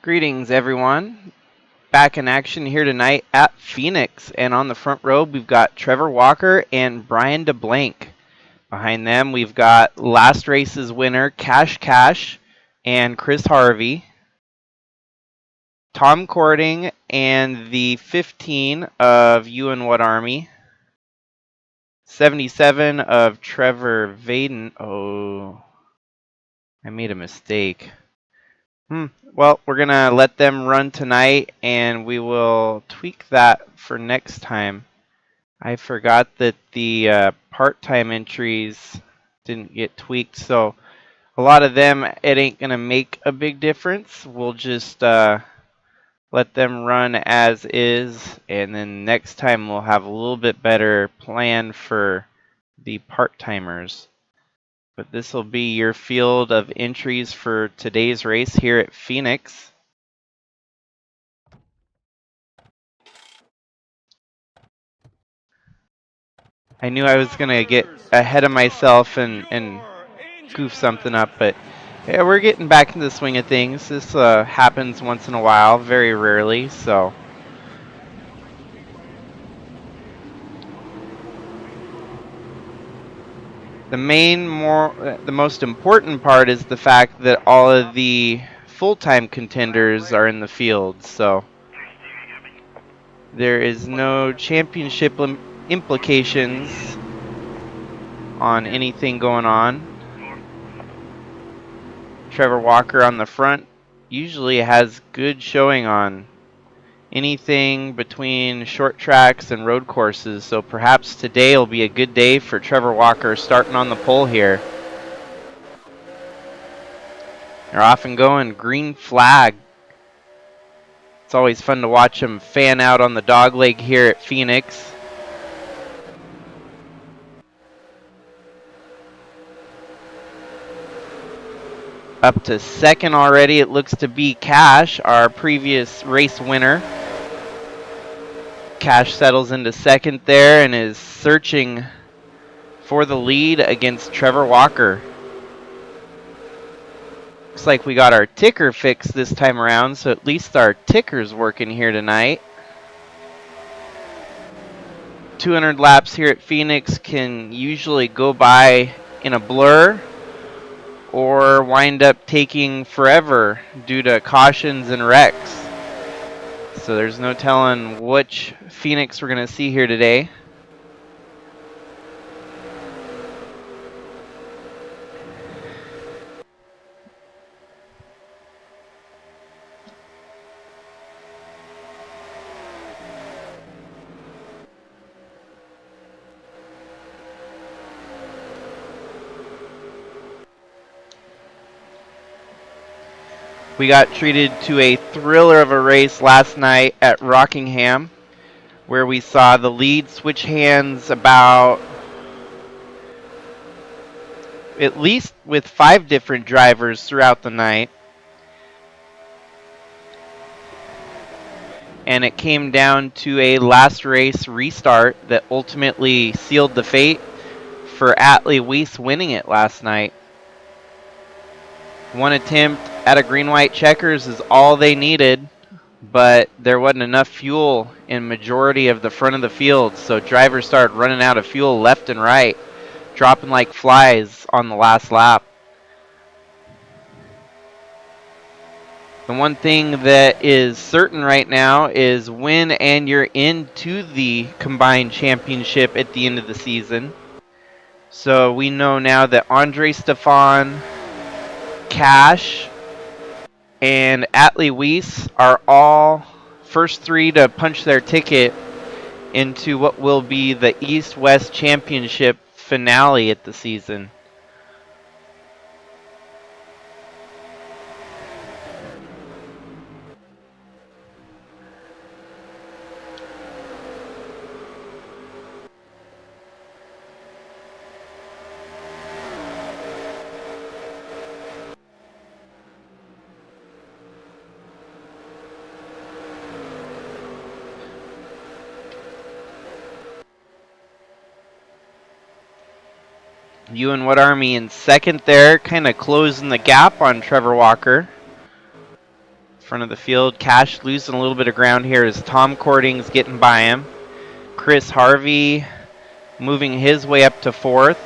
Greetings, everyone. Back in action here tonight at Phoenix. And on the front row, we've got Trevor Walker and Brian DeBlank. Behind them, we've got last race's winner, Cash, and Chris Harvey. Tom Cording and the 15 of You and What Army. 77 of Trevor Vaden. Oh, I made a mistake. Well, we're going to let them run tonight, and we will tweak that for next time. I forgot that the part-time entries didn't get tweaked, so a lot of them, it ain't going to make a big difference. We'll just let them run as is, and then next time we'll have a little bit better plan for the part-timers. But this will be your field of entries for today's race here at Phoenix. I knew I was going to get ahead of myself and goof something up, but yeah, we're getting back into the swing of things. This happens once in a while, very rarely, so. The most important part is the fact that all of the full-time contenders are in the field, so there is no championship implications on anything going on. Trevor Walker on the front usually has good showing on anything between short tracks and road courses, so perhaps today will be a good day for Trevor Walker starting on the pole here. They're off and going, green flag. It's always fun to watch him fan out on the dogleg here at Phoenix. Up to second already, it looks to be Cash, our previous race winner. Cash settles into second there and is searching for the lead against Trevor Walker. Looks like we got our ticker fixed this time around, so at least our ticker's working here tonight. 200 laps here at Phoenix can usually go by in a blur or wind up taking forever due to cautions and wrecks. So there's no telling which Phoenix we're going to see here today. We got treated to a thriller of a race last night at Rockingham, where we saw the lead switch hands about at least with 5 different drivers throughout the night. And it came down to a last race restart that ultimately sealed the fate for Atlee Weiss winning it last night. One attempt at a green-white checkers is all they needed, but there wasn't enough fuel in majority of the front of the field, so drivers started running out of fuel left and right, dropping like flies on the last lap. The one thing that is certain right now is win and you're into the combined championship at the end of the season. So we know now that Andre Stefan, Cash, and Atlee Weiss are all first 3 to punch their ticket into what will be the East-West Championship finale at the season. You and What Army in second there, kind of closing the gap on Trevor Walker. Front of the field, Cash losing a little bit of ground here as Tom Cording's getting by him. Chris Harvey moving his way up to 4th.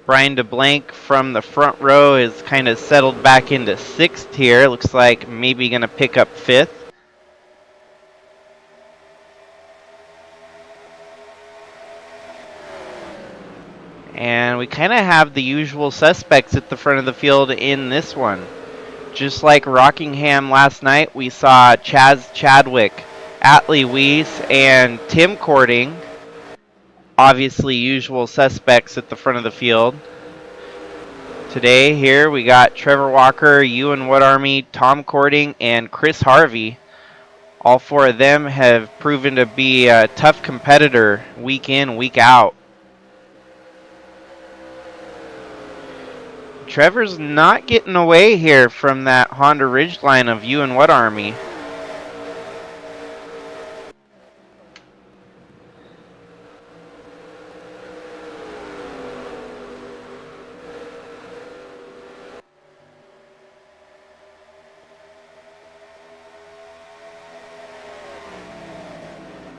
Brian DeBlanc from the front row is kind of settled back into 6th here. Looks like maybe going to pick up 5th. And we kind of have the usual suspects at the front of the field in this one. Just like Rockingham last night, we saw Chaz Chadwick, Atlee Weiss, and Tim Cording. Obviously usual suspects at the front of the field. Today here we got Trevor Walker, Ewan Woodarmy, Tom Cording, and Chris Harvey. All 4 of them have proven to be a tough competitor week in, week out. Trevor's not getting away here from that Honda Ridgeline of Ewan Woodarmy.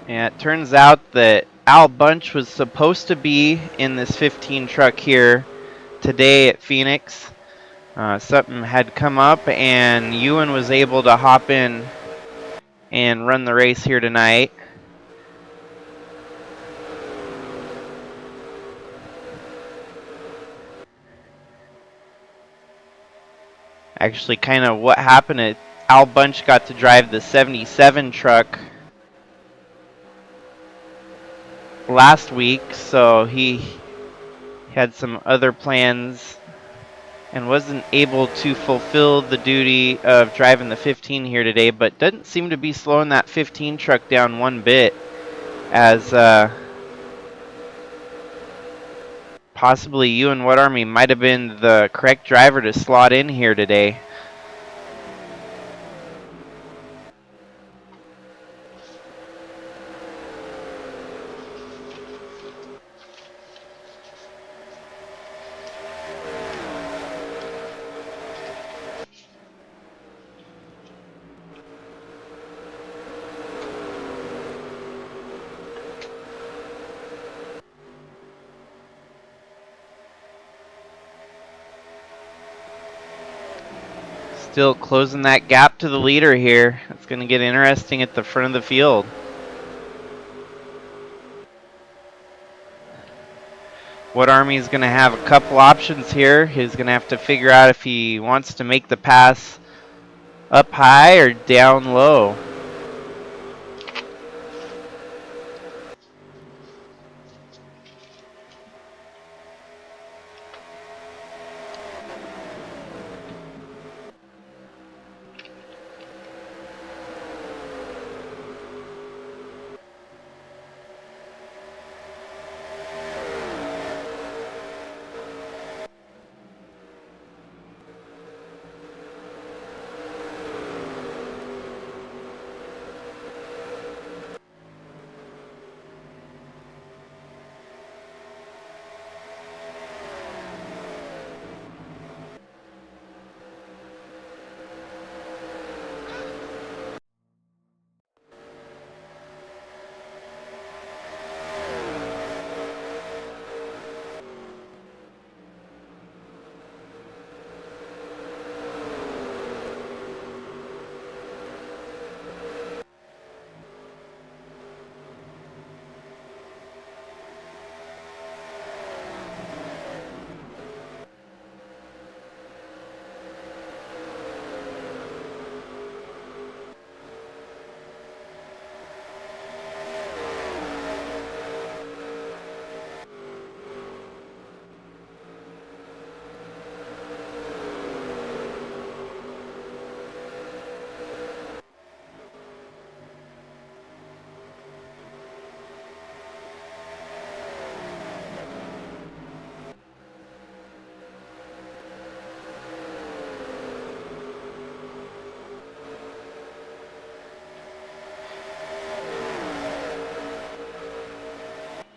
And it turns out that Al Bunch was supposed to be in this 15 truck here today at Phoenix. Something had come up and Ewan was able to hop in and run the race here tonight. Actually, kind of what happened, Al Bunch got to drive the 77 truck last week, so he had some other plans and wasn't able to fulfill the duty of driving the 15 here today, but doesn't seem to be slowing that 15 truck down one bit, as possibly Ewan Woodarmy might have been the correct driver to slot in here today. Still closing that gap to the leader here. It's going to get interesting at the front of the field. Woodarmy is going to have a couple options here. He's going to have to figure out if he wants to make the pass up high or down low.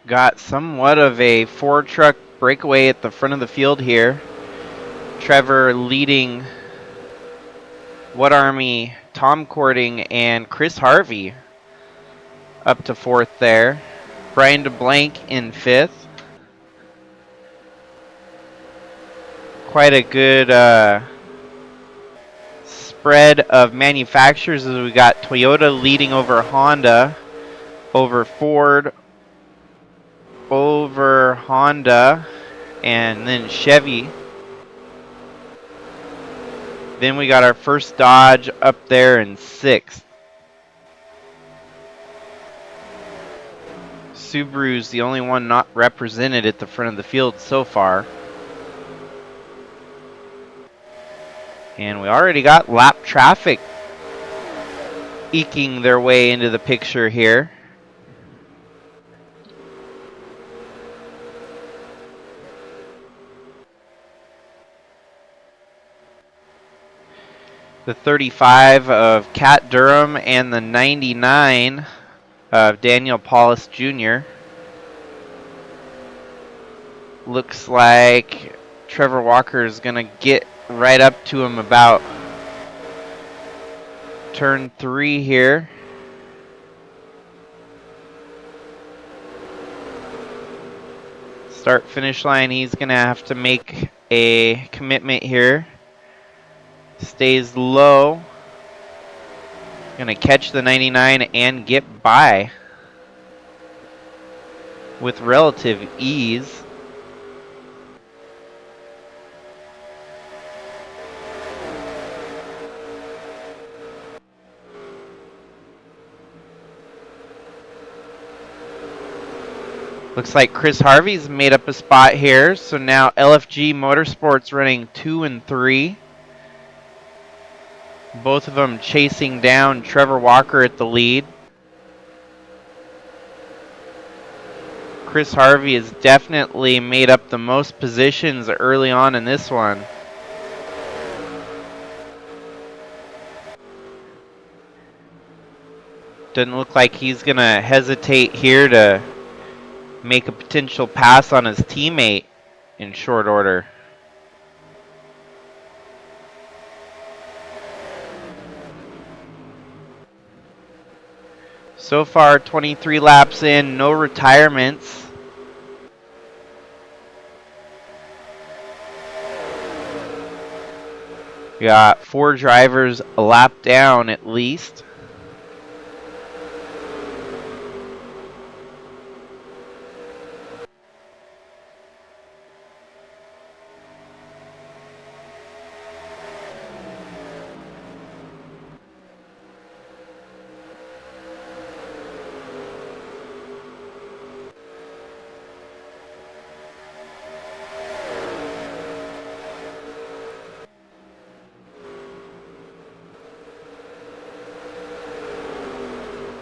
Got somewhat of a 4-truck breakaway at the front of the field here. Trevor leading What Army, Tom Cording, and Chris Harvey up to 4th there. Brian DeBlanc in 5th. Quite a good spread of manufacturers as we got Toyota leading over Honda, over Ford, over Honda, and then Chevy. Then we got our first Dodge up there in 6th. Subaru's the only one not represented at the front of the field so far. And we already got lap traffic eking their way into the picture here. The 35 of Cat Durham and the 99 of Daniel Paulus Jr. Looks like Trevor Walker is going to get right up to him about turn 3 here. Start finish line, he's going to have to make a commitment here. Stays low. Going to catch the 99 and get by with relative ease. Looks like Chris Harvey's made up a spot here. So now LFG Motorsports running 2 and 3. Both of them chasing down Trevor Walker at the lead. Chris Harvey has definitely made up the most positions early on in this one. Doesn't look like he's going to hesitate here to make a potential pass on his teammate in short order. So far, 23 laps in, no retirements. We got 4 drivers a lap down at least.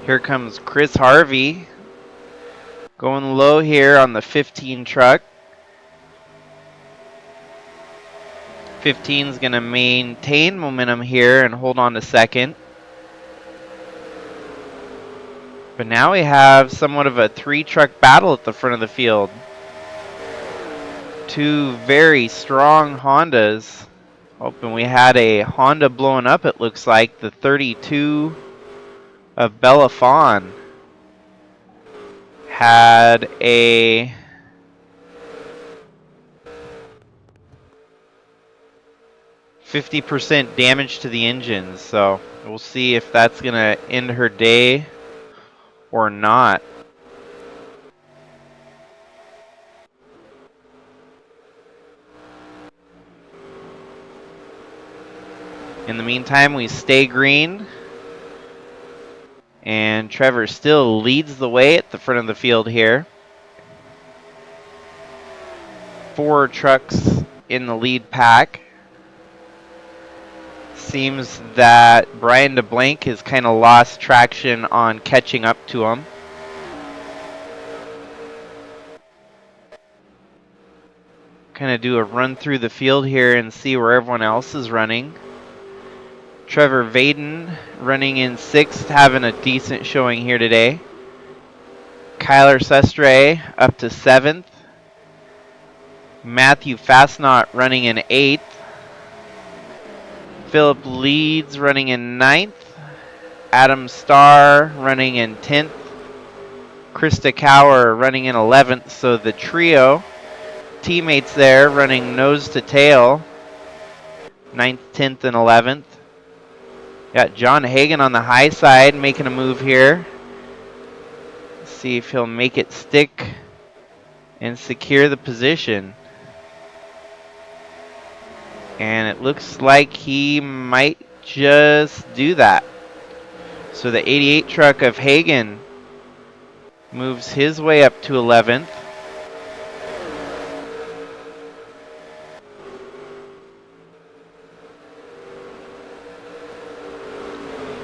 Here comes Chris Harvey going low here on the 15 truck. 15 is going to maintain momentum here and hold on to second. But now we have somewhat of a 3-truck battle at the front of the field. 2 very strong Hondas. And we had a Honda blowing up, it looks like, the 32 of Bellafon had a %50 damage to the engine, so we'll see if that's gonna end her day or not. In the meantime, we stay green. And Trevor still leads the way at the front of the field here. 4 trucks in the lead pack. Seems that Brian DeBlanc has kind of lost traction on catching up to him. Kind of do a run through the field here and see where everyone else is running. Trevor Vaden running in 6th, having a decent showing here today. Kyler Sestre up to 7th. Matthew Fastnot running in 8th. Philip Leeds running in 9th. Adam Starr running in 10th. Krista Cower running in 11th. So the trio teammates there running nose to tail. 9th, 10th, and 11th. Got John Hagan on the high side making a move here. See if he'll make it stick and secure the position. And it looks like he might just do that. So the 88 truck of Hagan moves his way up to 11th.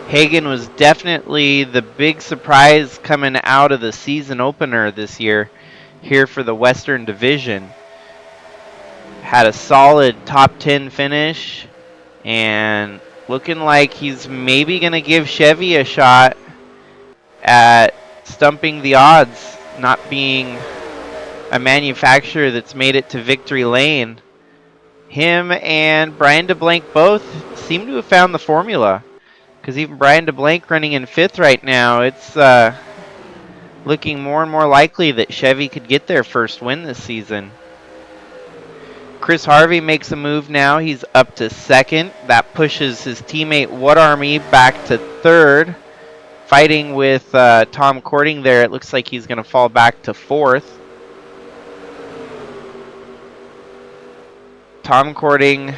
Hagan was definitely the big surprise coming out of the season opener this year here for the Western Division. Had a solid top 10 finish and looking like he's maybe going to give Chevy a shot at stumping the odds, not being a manufacturer that's made it to victory lane. Him and Brian DeBlanc both seem to have found the formula, because even Brian DeBlanc running in 5th right now, it's looking more and more likely that Chevy could get their first win this season. Chris Harvey makes a move now. He's up to 2nd. That pushes his teammate What Army back to 3rd. Fighting with Tom Cording there, it looks like he's going to fall back to 4th. Tom Cording,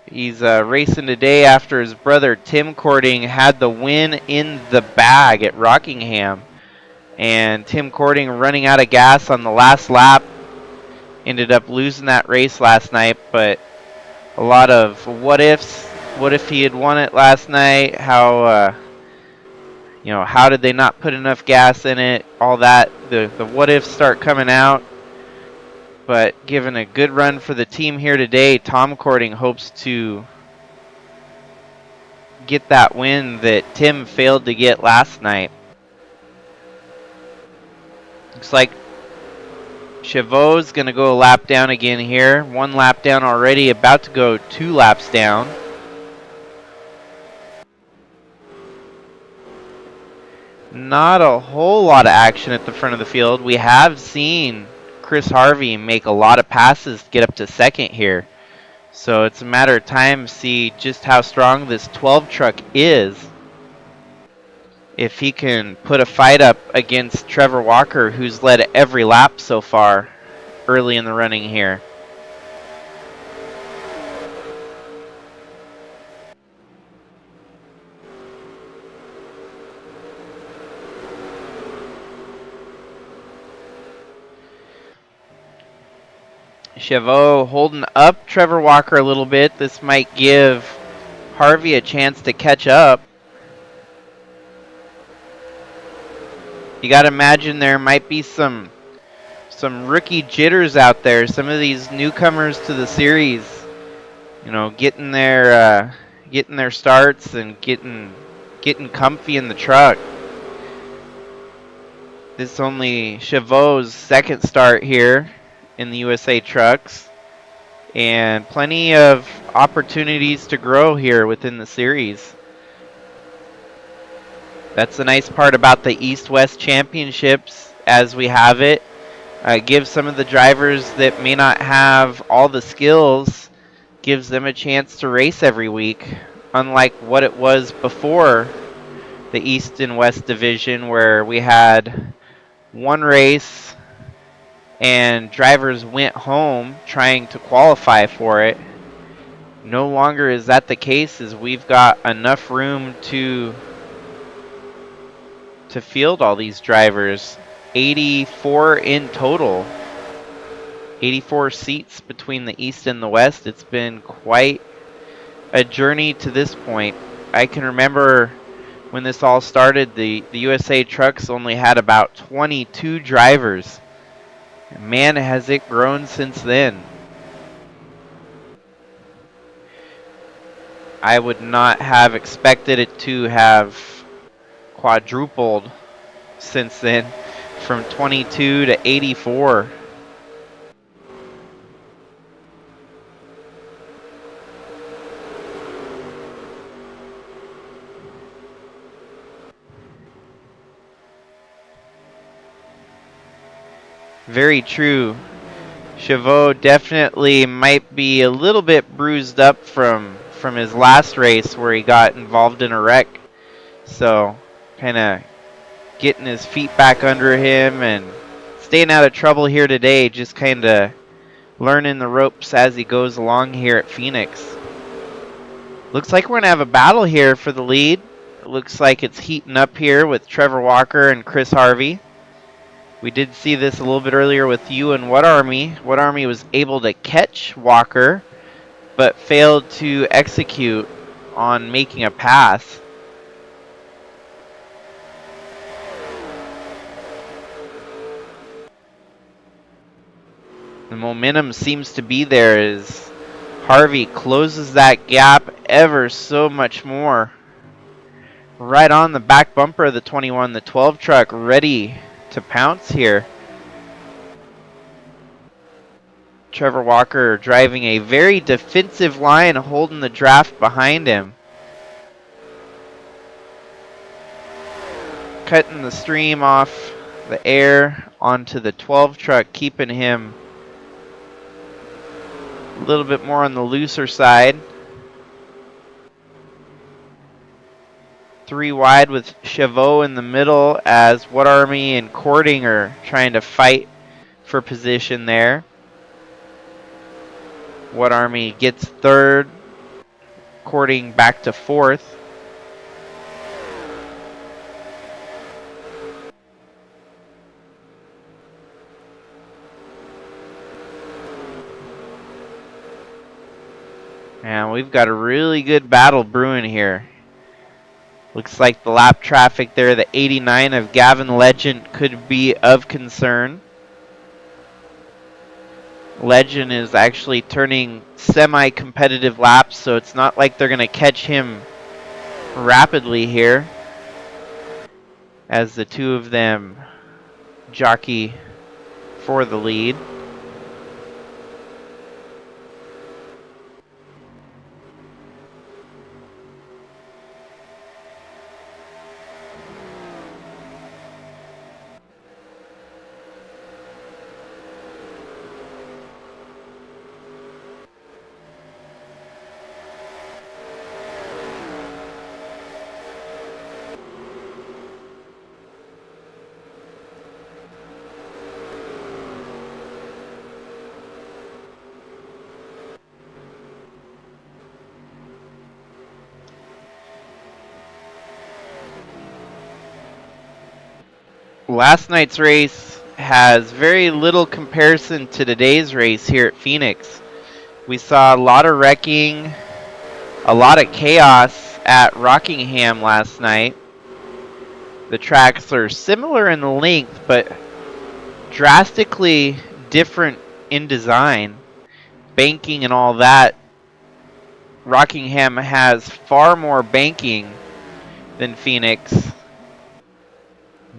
he's racing today after his brother Tim Cording had the win in the bag at Rockingham. And Tim Cording running out of gas on the last lap. Ended up losing that race last night, but a lot of what ifs. What if he had won it last night? How, how did they not put enough gas in it? All that, the what ifs start coming out. But given a good run for the team here today, Tom Cording hopes to get that win that Tim failed to get last night. Looks like Chauveau's going to go a lap down again here. 1 lap down already, about to go 2 laps down. Not a whole lot of action at the front of the field. We have seen Chris Harvey make a lot of passes to get up to 2nd here. So it's a matter of time to see just how strong this 12 truck is. If he can put a fight up against Trevor Walker, who's led every lap so far early in the running here. Chauveau holding up Trevor Walker a little bit. This might give Harvey a chance to catch up. You got to imagine there might be some rookie jitters out there. Some of these newcomers to the series, getting their starts and getting comfy in the truck. This is only Chauveau's 2nd start here in the USA Trucks, and plenty of opportunities to grow here within the series. That's the nice part about the East-West Championships as we have it. Gives some of the drivers that may not have all the skills, gives them a chance to race every week, unlike what it was before the East and West Division, where we had 1 race and drivers went home trying to qualify for it. No longer is that the case, as we've got enough room to field all these drivers. 84 in total. 84 seats between the East and the West. It's been quite a journey to this point. I can remember when this all started, the USA Trucks only had about 22 drivers. Man, has it grown since then. I would not have expected it to have quadrupled since then, from 22 to 84. Very true. Chauveau definitely might be a little bit bruised up from his last race where he got involved in a wreck. So, kind of getting his feet back under him and staying out of trouble here today, just kind of learning the ropes as he goes along here at Phoenix. Looks like we're going to have a battle here for the lead. It looks like it's heating up here with Trevor Walker and Chris Harvey. We did see this a little bit earlier with you and What Army. What Army was able to catch Walker, but failed to execute on making a pass. The momentum seems to be there as Harvey closes that gap ever so much more. Right on the back bumper of the 21, the 12 truck ready to pounce here. Trevor Walker driving a very defensive line, holding the draft behind him. Cutting the stream off the air onto the 12 truck, keeping him a little bit more on the looser side. 3 wide with Chauveau in the middle as What Army and Courting are trying to fight for position there. What Army gets 3rd, Courting back to 4th. And we've got a really good battle brewing here. Looks like the lap traffic there, the 89 of Gavin Legend, could be of concern. Legend is actually turning semi-competitive laps, so it's not like they're going to catch him rapidly here, as the two of them jockey for the lead. Last night's race has very little comparison to today's race here at Phoenix. We saw a lot of wrecking, a lot of chaos at Rockingham last night. The tracks are similar in the length, but drastically different in design. Banking and all that. Rockingham has far more banking than Phoenix.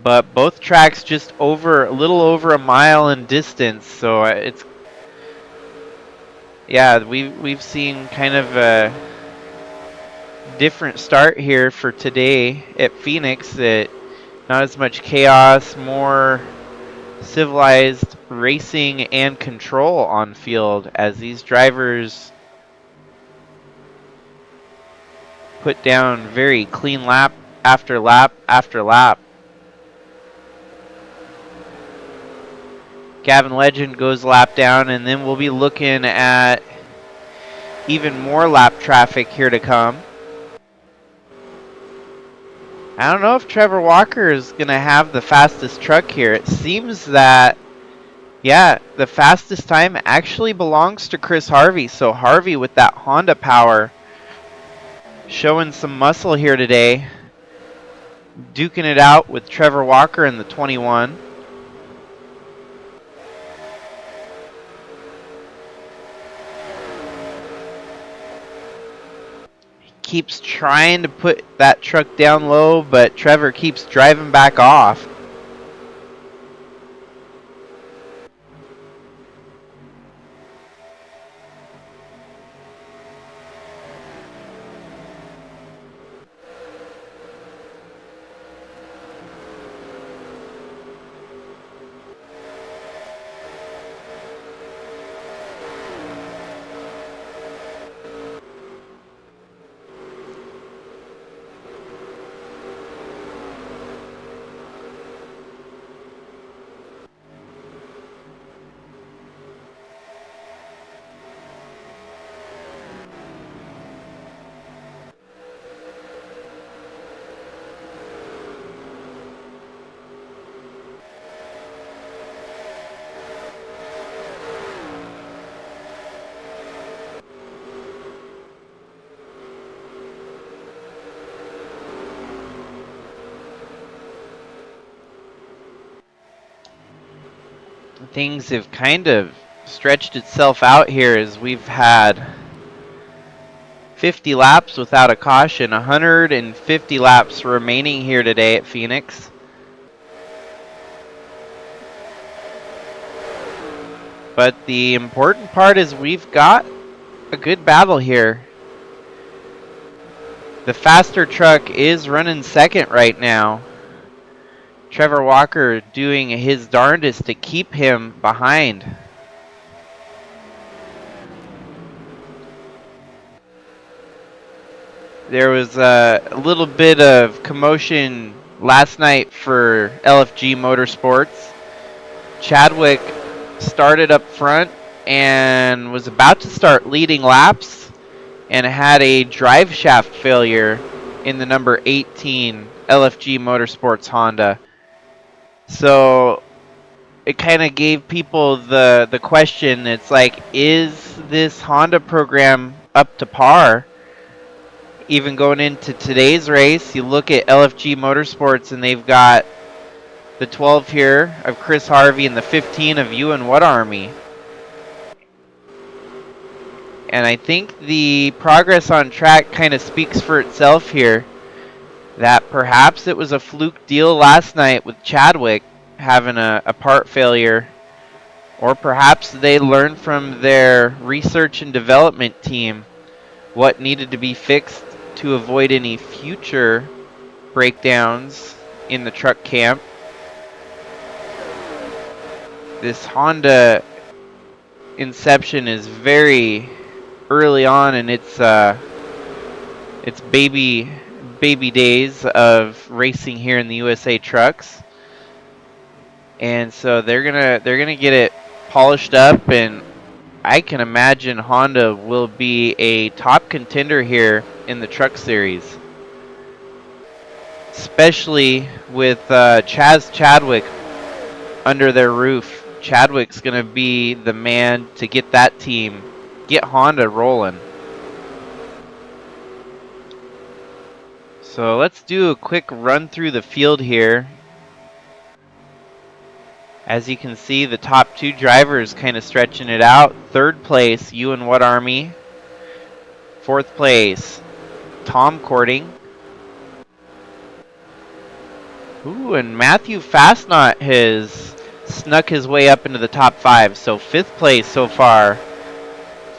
But both tracks just a little over a mile in distance, so it's, yeah, we've seen kind of a different start here for today at Phoenix. That not as much chaos, more civilized racing and control on field as these drivers put down very clean lap after lap after lap. Gavin Legend goes lap down, and then we'll be looking at even more lap traffic here to come. I don't know if Trevor Walker is going to have the fastest truck here. It seems that, yeah, the fastest time actually belongs to Chris Harvey. So Harvey with that Honda power showing some muscle here today. Duking it out with Trevor Walker in the 21. Keeps trying to put that truck down low, but Trevor keeps driving back off. things have kind of stretched itself out here as we've had 50 laps without a caution, 150 laps remaining here today at Phoenix. But the important part is we've got a good battle here. The faster truck is running second right now. Trevor Walker doing his darndest to keep him behind. There was a little bit of commotion last night for LFG Motorsports. Chadwick started up front and was about to start leading laps and had a drive shaft failure in the number 18 LFG Motorsports Honda. So it kind of gave people the question, it's like, is this Honda program up to par? Even going into today's race, you look at LFG Motorsports and they've got the 12 here of Chris Harvey and the 15 of Ewan What Army. And I think the progress on track kind of speaks for itself here. That perhaps it was a fluke deal last night with Chadwick having a part failure. Or perhaps they learned from their research and development team what needed to be fixed to avoid any future breakdowns in the truck camp. This Honda inception is very early on in its baby days of racing here in the USA Trucks, and so they're gonna get it polished up, and I can imagine Honda will be a top contender here in the Truck Series, especially with Chaz Chadwick under their roof. Chadwick's going to be the man to get that team, get Honda rolling. So let's do a quick run through the field here. As you can see, the top two drivers kind of stretching it out. Third place, Ewan What Army. Fourth place, Tom Courting. Ooh, and Matthew Fastnot has snuck his way up into the top 5. So 5th place so far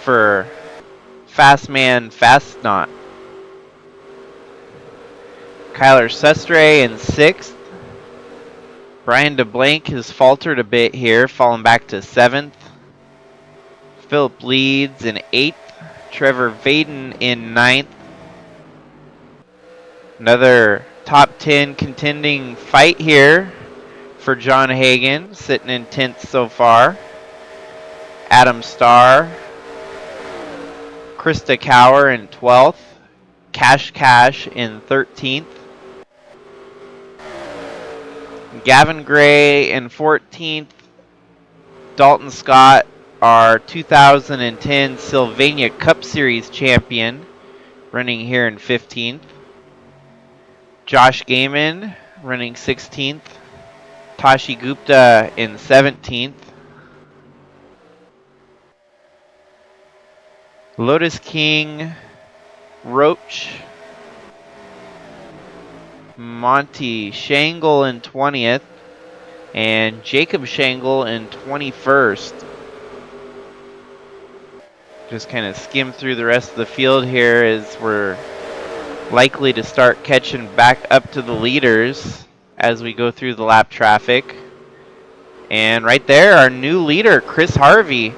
for Fastman Fastnot. Kyler Sustre in 6th. Brian DeBlank has faltered a bit here, falling back to 7th. Philip Leeds in 8th. Trevor Vaden in 9th. Another top 10 contending fight here for John Hagan, sitting in 10th so far. Adam Starr. Krista Cower in 12th. Cash in 13th. Gavin Gray in 14th. Dalton Scott, our 2010 Sylvania Cup Series champion, running here in 15th. Josh Gaiman running 16th. Tashi Gupta in 17th. Lotus King, Roach, Monty Shangle in 20th, and Jacob Shangle in 21st. Just kind of skim through the rest of the field here as we're likely to start catching back up to the leaders as we go through the lap traffic. And right there, our new leader, Chris Harvey.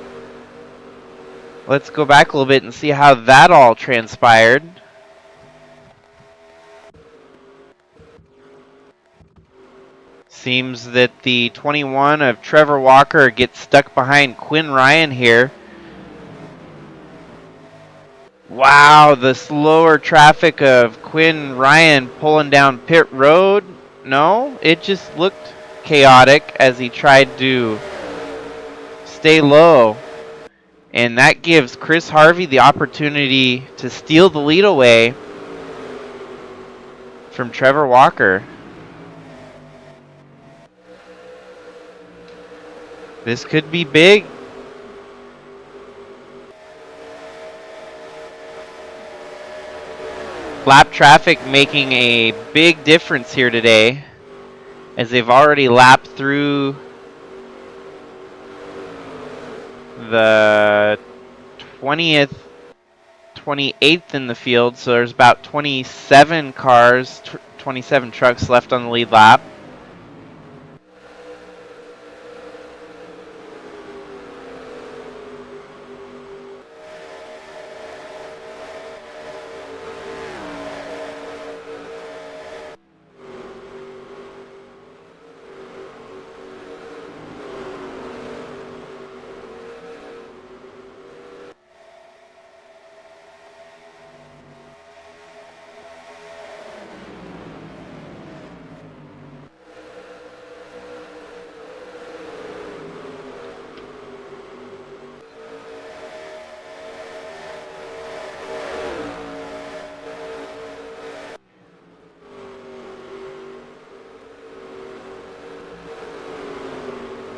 Let's go back a little bit and see how that all transpired. Seems that the 21 of Trevor Walker gets stuck behind Quinn Ryan here. Wow, the slower traffic of Quinn Ryan pulling down pit road. No, it just looked chaotic as he tried to stay low. And that gives Chris Harvey the opportunity to steal the lead away from Trevor Walker. This could be big. Lap traffic making a big difference here today, as they've already lapped through the 20th, 28th in the field, so there's about 27 cars, 27 trucks left on the lead lap.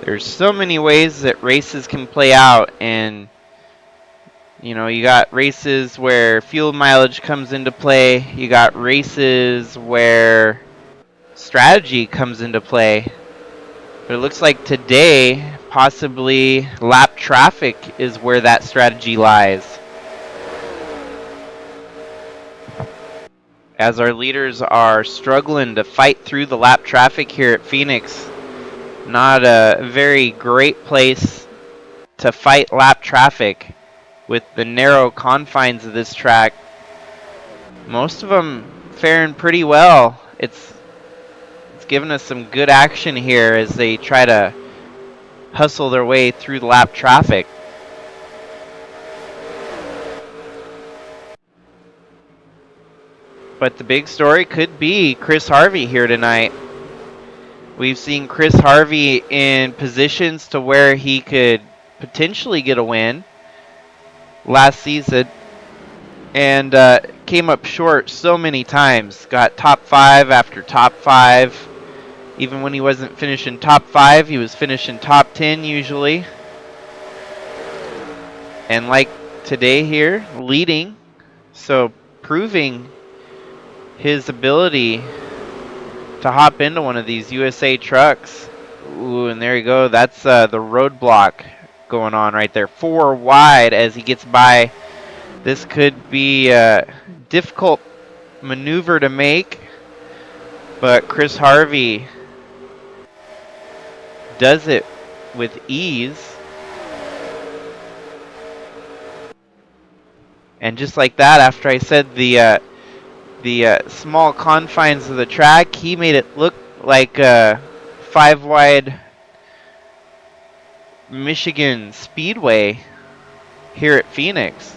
There's so many ways that races can play out, and you know, you got races where fuel mileage comes into play, you got races where strategy comes into play. But it looks like today, possibly lap traffic is where that strategy lies. As our leaders are struggling to fight through the lap traffic here at Phoenix. Not a very great place to fight lap traffic with the narrow confines of this track. Most of them faring pretty well. It's given us some good action here as they try to hustle their way through the lap traffic. But the big story could be Chris Harvey here tonight. We've seen Chris Harvey in positions to where he could potentially get a win last season, and came up short so many times. Got top 5 after top 5. Even when he wasn't finishing top 5, he was finishing top 10 usually. And like today here, leading, so proving his ability to hop into one of these USA trucks. Ooh, and there you go. That's the roadblock going on right there. 4 wide as he gets by. This could be a difficult maneuver to make, but Chris Harvey does it with ease. And just like that, after I said the small confines of the track, he made it look like a 5 wide Michigan Speedway here at Phoenix.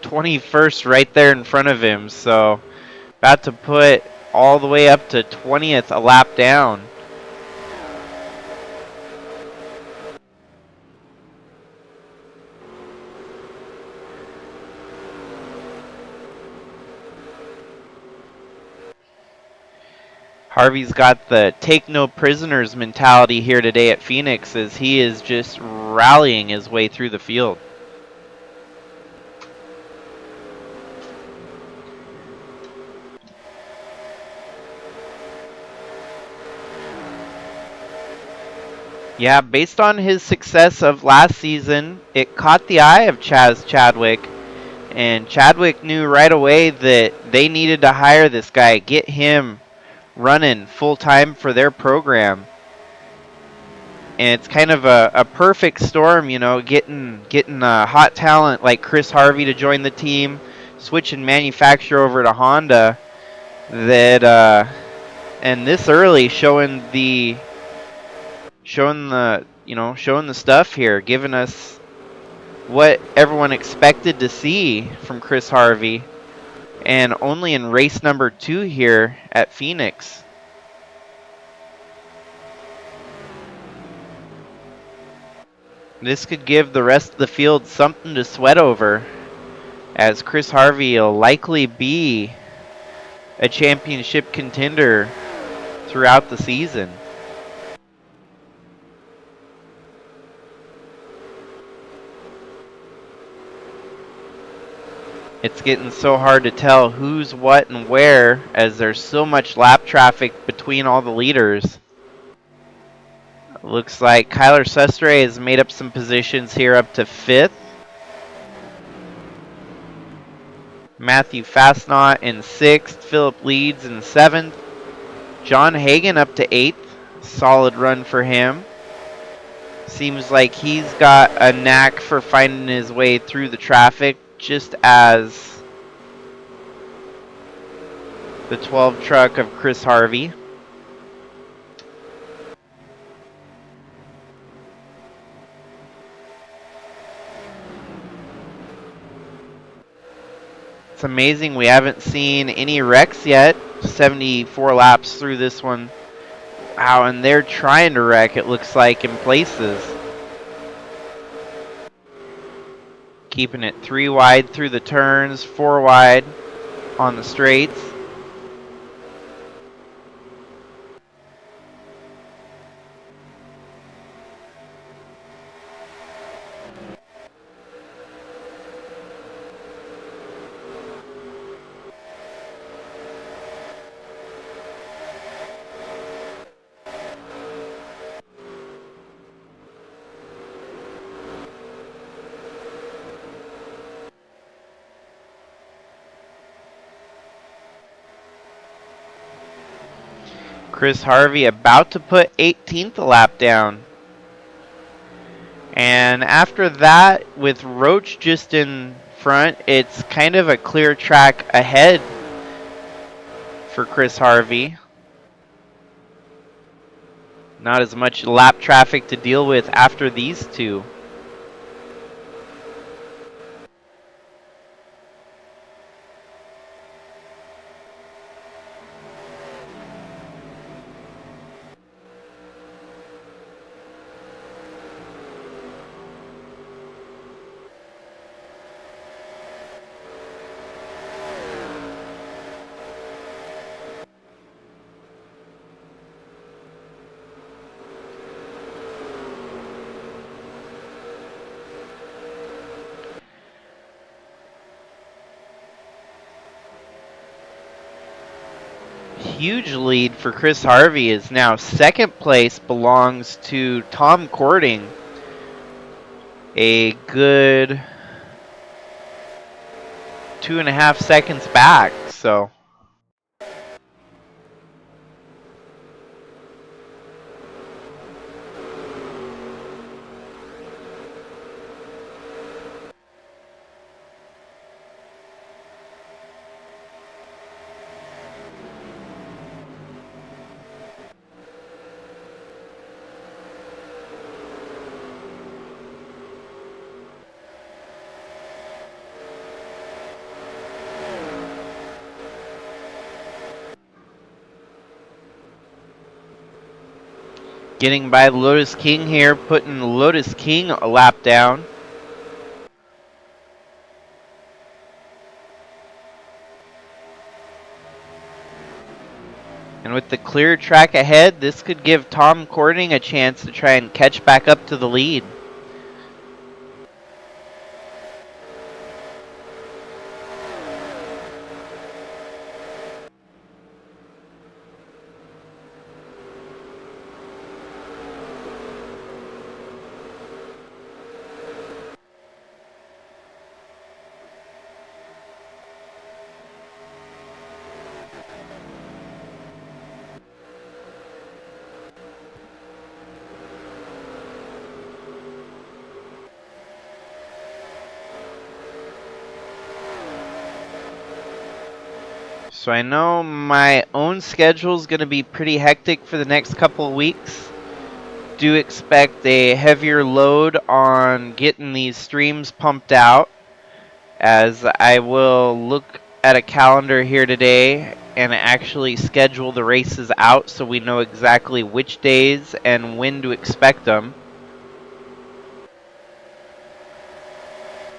21st right there in front of him, so about to put all the way up to 20th a lap down. Harvey's got the take no prisoners mentality here today at Phoenix as he is just rallying his way through the field. Yeah, based on his success of last season, it caught the eye of Chadwick. And Chadwick knew right away that they needed to hire this guy, get him running full-time for their program. And it's kind of a perfect storm, you know, getting hot talent like Chris Harvey to join the team, switching manufacturer over to Honda, that and this early showing the stuff here, giving us what everyone expected to see from Chris Harvey, and only in race number 2 here at Phoenix. This could give the rest of the field something to sweat over, as Chris Harvey will likely be a championship contender throughout the season. It's getting so hard to tell who's what and where, as there's so much lap traffic between all the leaders. Looks like Kyler Sestre has made up some positions here up to 5th. Matthew Fastnot in 6th. Philip Leeds in 7th. John Hagan up to 8th. Solid run for him. Seems like he's got a knack for finding his way through the traffic, just as the 12 truck of Chris Harvey. It's amazing we haven't seen any wrecks yet. 74 laps through this one. Wow, and they're trying to wreck, it looks like, in places. Keeping it 3 wide through the turns, 4 wide on the straights. Chris Harvey about to put 18th a lap down. And after that, with Roach just in front, it's kind of a clear track ahead for Chris Harvey. Not as much lap traffic to deal with after these two. Huge lead for Chris Harvey is now 2nd place belongs to Tom Cording. A good 2.5 seconds back, so. Getting by Lotus King here, putting Lotus King a lap down. And with the clear track ahead, this could give Tom Cording a chance to try and catch back up to the lead. So I know my own schedule is going to be pretty hectic for the next couple of weeks. Do expect a heavier load on getting these streams pumped out, as I will look at a calendar here today and actually schedule the races out so we know exactly which days and when to expect them.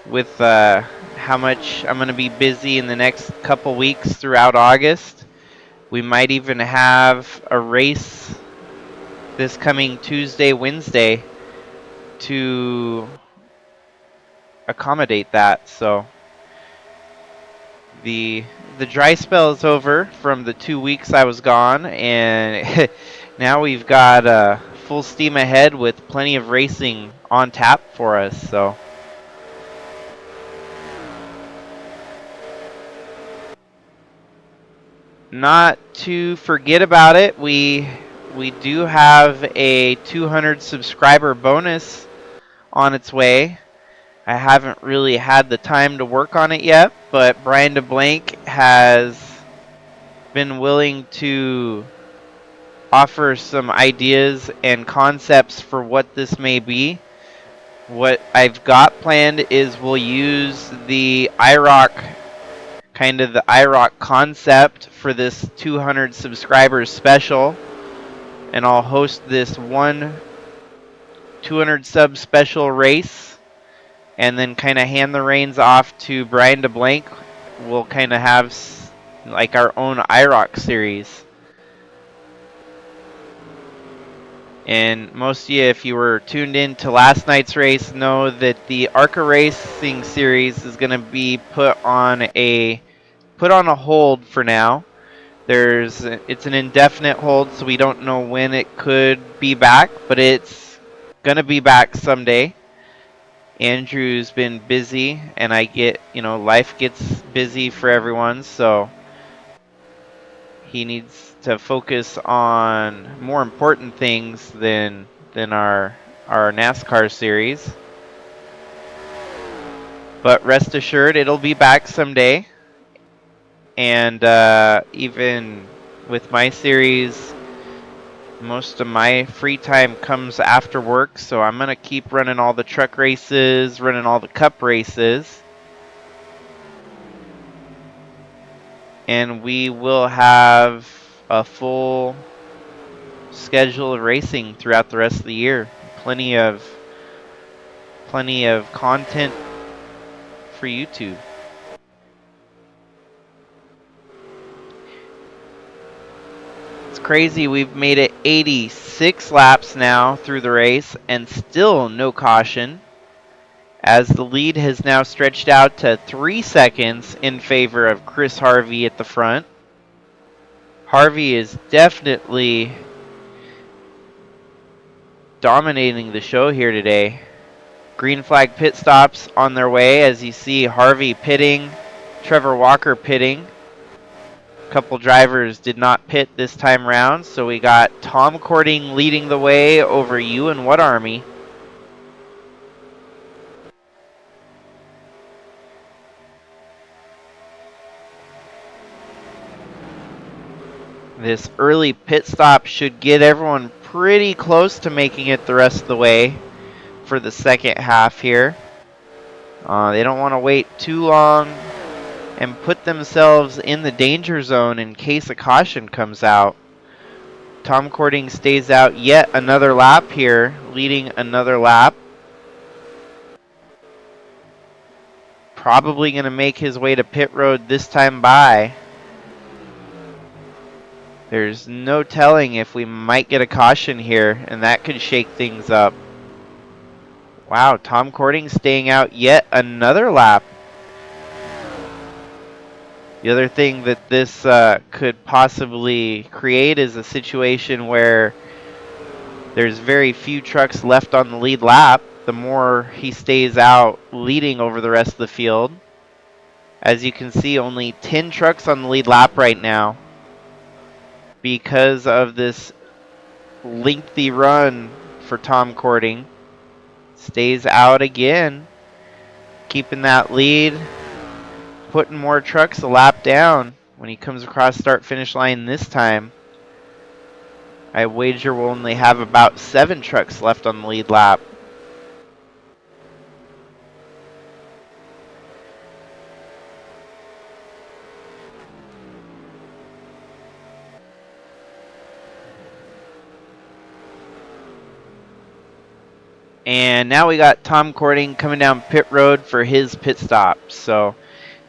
With how much I'm going to be busy in the next couple weeks throughout August. We might even have a race this coming Tuesday, Wednesday to accommodate that. So The dry spell is over from the 2 weeks I was gone, and now we've got full steam ahead with plenty of racing on tap for us. So. Not to forget about it, we do have a 200 subscriber bonus on its way. I haven't really had the time to work on it yet, but Brian DeBlank has been willing to offer some ideas and concepts for what this may be. What I've got planned is we'll use the IROC, kind of the IROC concept for this 200 subscribers special, and I'll host this one 200 sub special race and then kind of hand the reins off to Brian DeBlank. We'll kind of have like our own IROC series. And most of you, if you were tuned in to last night's race, know that the ARCA Racing series is going to be put on a hold for now. It's an indefinite hold, so we don't know when it could be back, but it's going to be back someday. Andrew's been busy, and I get, life gets busy for everyone, so he needs to focus on more important things than our NASCAR series. But rest assured, it'll be back someday. And even with my series, most of my free time comes after work, so I'm going to keep running all the truck races, running all the cup races. And we will have a full schedule of racing throughout the rest of the year. Plenty of content for YouTube. It's crazy, we've made it 86 laps now through the race and still no caution, as the lead has now stretched out to 3 seconds in favor of Chris Harvey at the front. Harvey is definitely dominating the show here today. Green flag pit stops on their way, as you see Harvey pitting, Trevor Walker pitting. A couple drivers did not pit this time round, so we got Tom Cording leading the way over you and What Army. This early pit stop should get everyone pretty close to making it the rest of the way for the second half here. They don't want to wait too long and put themselves in the danger zone in case a caution comes out. Tom Cording stays out yet another lap here, leading another lap. Probably going to make his way to pit road this time by. There's no telling if we might get a caution here, and that could shake things up. Wow, Tom Cording staying out yet another lap. The other thing that this could possibly create is a situation where there's very few trucks left on the lead lap. The more he stays out leading over the rest of the field. As you can see, only 10 trucks on the lead lap right now, because of this lengthy run for Tom Cording. Stays out again, keeping that lead, putting more trucks a lap down when he comes across start-finish line this time. I wager we'll only have about 7 trucks left on the lead lap. And now we got Tom Cording coming down pit road for his pit stop. So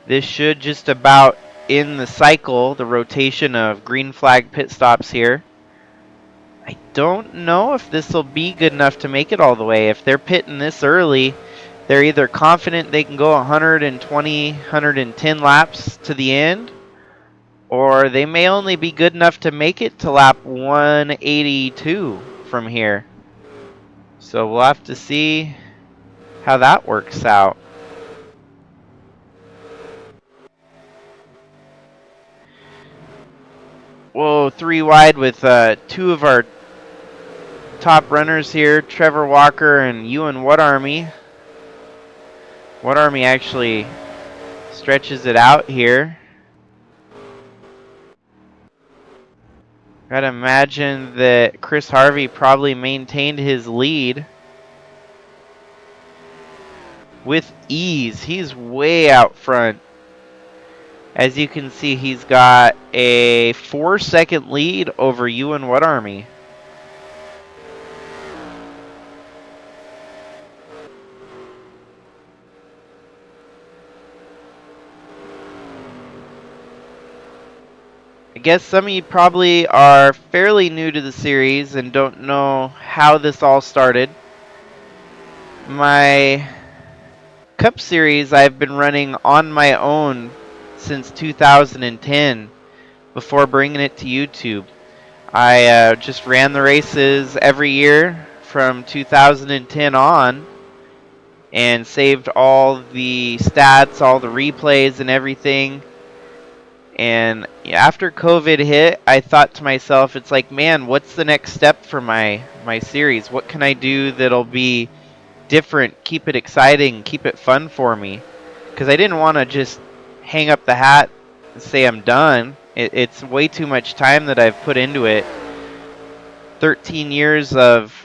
this should just about end the cycle, the rotation of green flag pit stops here. I don't know if this will be good enough to make it all the way. If they're pitting this early, they're either confident they can go 120, 110 laps to the end, or they may only be good enough to make it to lap 182 from here. So we'll have to see how that works out. Whoa, 3 wide with 2 of our top runners here, Trevor Walker and Ewan What Army. What Army actually stretches it out here. Gotta imagine that Chris Harvey probably maintained his lead with ease. He's way out front. As you can see, he's got a 4-second lead over Ewan What Army. I guess some of you probably are fairly new to the series and don't know how this all started. My Cup Series I've been running on my own since 2010 before bringing it to YouTube. I just ran the races every year from 2010 on and saved all the stats, all the replays and everything. And after COVID hit, I thought to myself, it's like, man, what's the next step for my series? What can I do that'll be different, keep it exciting, keep it fun for me? Because I didn't want to just hang up the hat and say I'm done. It's way too much time that I've put into it. 13 years of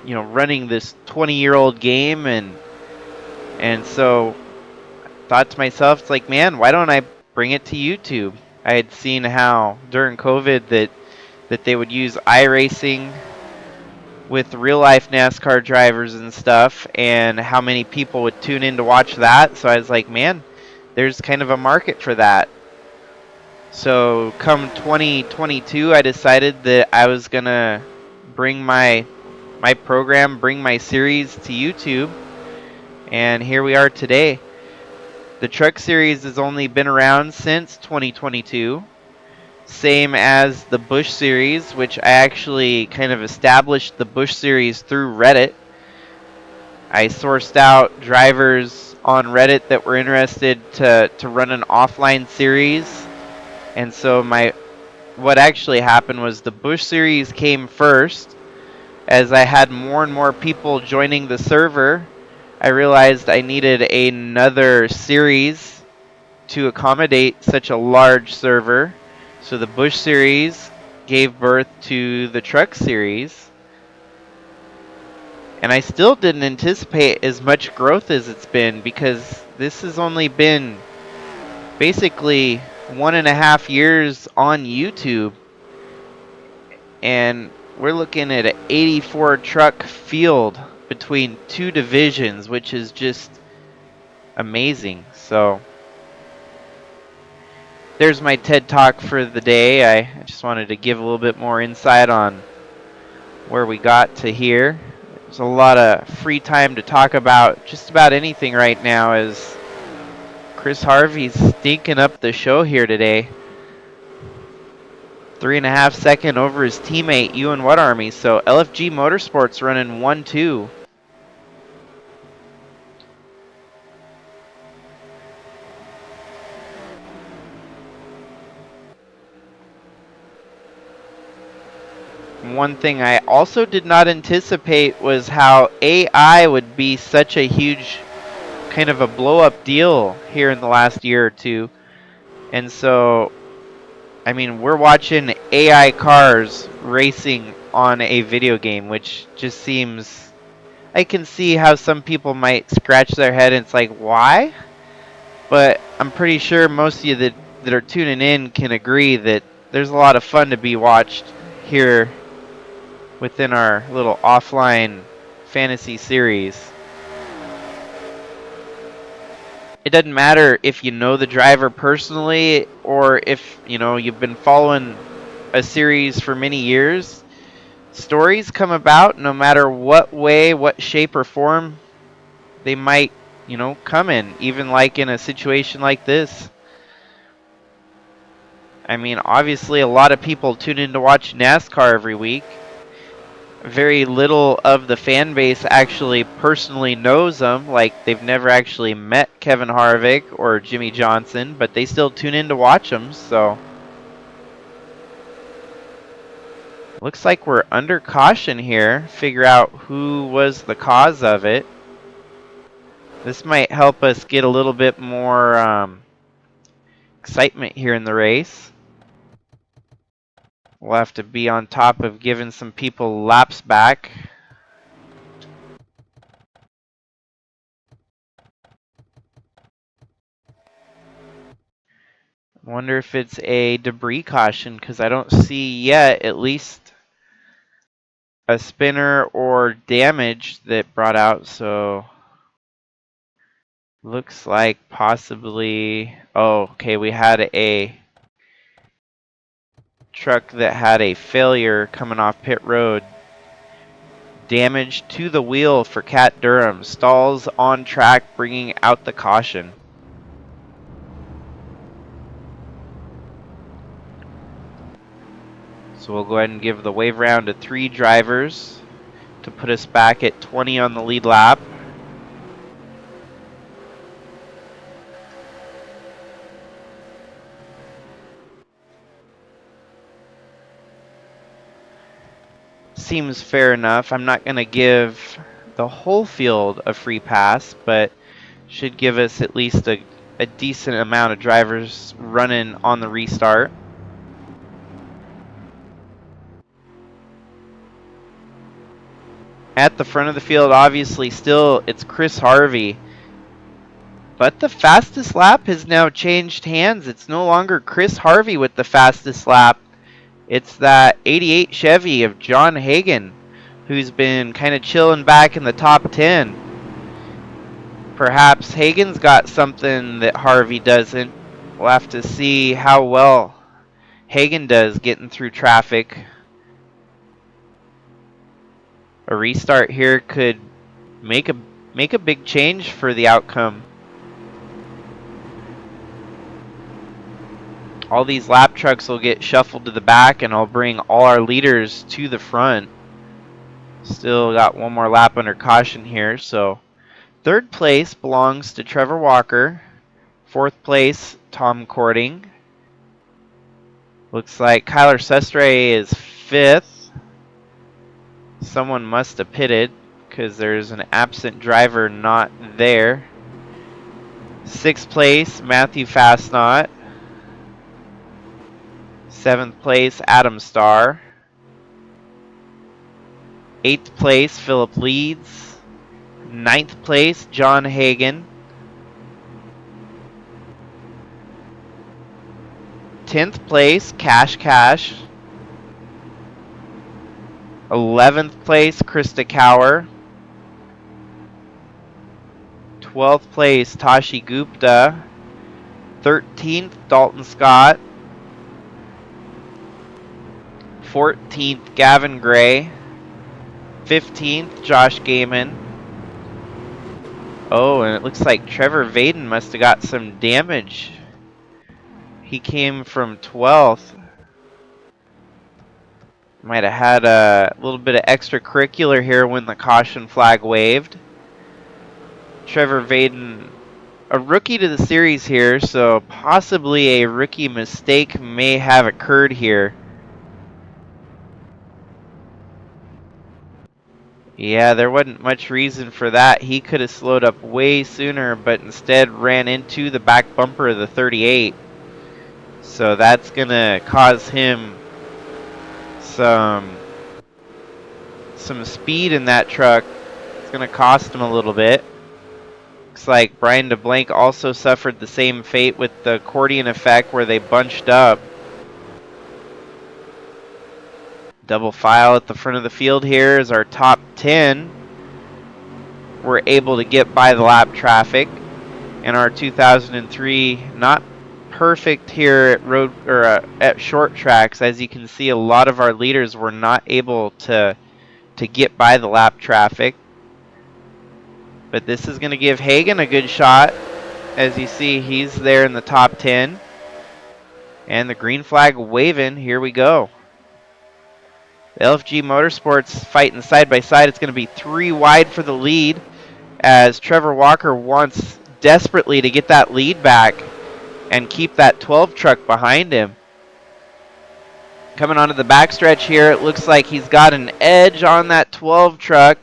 running this 20-year-old game, and so I thought to myself, it's like, man, why don't I bring it to YouTube? I had seen how during COVID that they would use iRacing with real-life NASCAR drivers and stuff, and how many people would tune in to watch that. So I was like, man, there's kind of a market for that. So come 2022, I decided that I was going to bring my program, bring my series to YouTube, and here we are today. The Truck Series has only been around since 2022, same as the Busch Series, which I actually kind of established the Busch Series through Reddit. I sourced out drivers on Reddit that were interested to run an offline series. And so what actually happened was the Busch Series came first. As I had more and more people joining the server, I realized I needed another series to accommodate such a large server. So the Busch Series gave birth to the Truck Series. And I still didn't anticipate as much growth as it's been, because this has only been basically 1.5 years on YouTube, and we're looking at an 84 truck field between 2 divisions, which is just amazing. So there's my TED Talk for the day. I just wanted to give a little bit more insight on where we got to here. There's a lot of free time to talk about just about anything right now, as Chris Harvey's stinking up the show here today. 3.5 seconds over his teammate, Ewan What Army. So LFG Motorsports running 1-2. One thing I also did not anticipate was how AI would be such a huge kind of a blow-up deal here in the last year or two. And so, I mean, we're watching AI cars racing on a video game, which just seems... I can see how some people might scratch their head and it's like, why? But I'm pretty sure most of you that are tuning in can agree that there's a lot of fun to be watched here within our little offline fantasy series. It doesn't matter if you know the driver personally or if you've been following a series for many years. Stories come about no matter what way, what shape or form they might, come in, even like in a situation like this. I mean, obviously a lot of people tune in to watch NASCAR every week. Very little of the fan base actually personally knows them. Like, they've never actually met Kevin Harvick or Jimmy Johnson, but they still tune in to watch them, so. Looks like we're under caution here. Figure out who was the cause of it. This might help us get a little bit more excitement here in the race. We'll have to be on top of giving some people laps back. Wonder if it's a debris caution, because I don't see yet at least a spinner or damage that brought out, so looks like possibly, oh, okay, we had a truck that had a failure coming off pit road. Damage to the wheel for Cat Durham. Stalls on track, bringing out the caution. So we'll go ahead and give the wave round to 3 drivers to put us back at 20 on the lead lap. Seems fair enough. I'm not going to give the whole field a free pass, but should give us at least a decent amount of drivers running on the restart. At the front of the field, obviously, still it's Chris Harvey. But the fastest lap has now changed hands. It's no longer Chris Harvey with the fastest lap. It's that 88 Chevy of John Hagan, who's been kind of chilling back in the top 10. Perhaps Hagan's got something that Harvey doesn't. We'll have to see how well Hagan does getting through traffic. A restart here could make a big change for the outcome. All these lap trucks will get shuffled to the back, and I'll bring all our leaders to the front. Still got one more lap under caution here, so 3rd place belongs to Trevor Walker. 4th place, Tom Cording. Looks like Kyler Sestre is 5th. Someone must have pitted because there's an absent driver not there. 6th place, Matthew Fastnot. 7th place, Adam Starr. 8th place, Philip Leeds. 9th place, John Hagan. 10th place, Cash. 11th place, Krista Cower. 12th place, Tashi Gupta. 13th, Dalton Scott. 14th, Gavin Gray. 15th, Josh Gaiman. Oh, and it looks like Trevor Vaden must have got some damage. He came from 12th. Might have had a little bit of extracurricular here when the caution flag waved. Trevor Vaden, a rookie to the series here, so possibly a rookie mistake may have occurred here. Yeah, there wasn't much reason for that. He could have slowed up way sooner, but instead ran into the back bumper of the 38. So that's going to cause him some speed in that truck. It's going to cost him a little bit. Looks like Brian DeBlanc also suffered the same fate with the accordion effect where they bunched up. Double file at the front of the field here is our top 10. We're able to get by the lap traffic. And our 2003, not perfect here at road or at short tracks. As you can see, a lot of our leaders were not able to get by the lap traffic. But this is going to give Hagan a good shot. As you see, he's there in the top 10. And the green flag waving. Here we go. The LFG Motorsports fighting side by side. It's going to be 3 wide for the lead, as Trevor Walker wants desperately to get that lead back and keep that 12 truck behind him. Coming onto the backstretch here, it looks like he's got an edge on that 12 truck.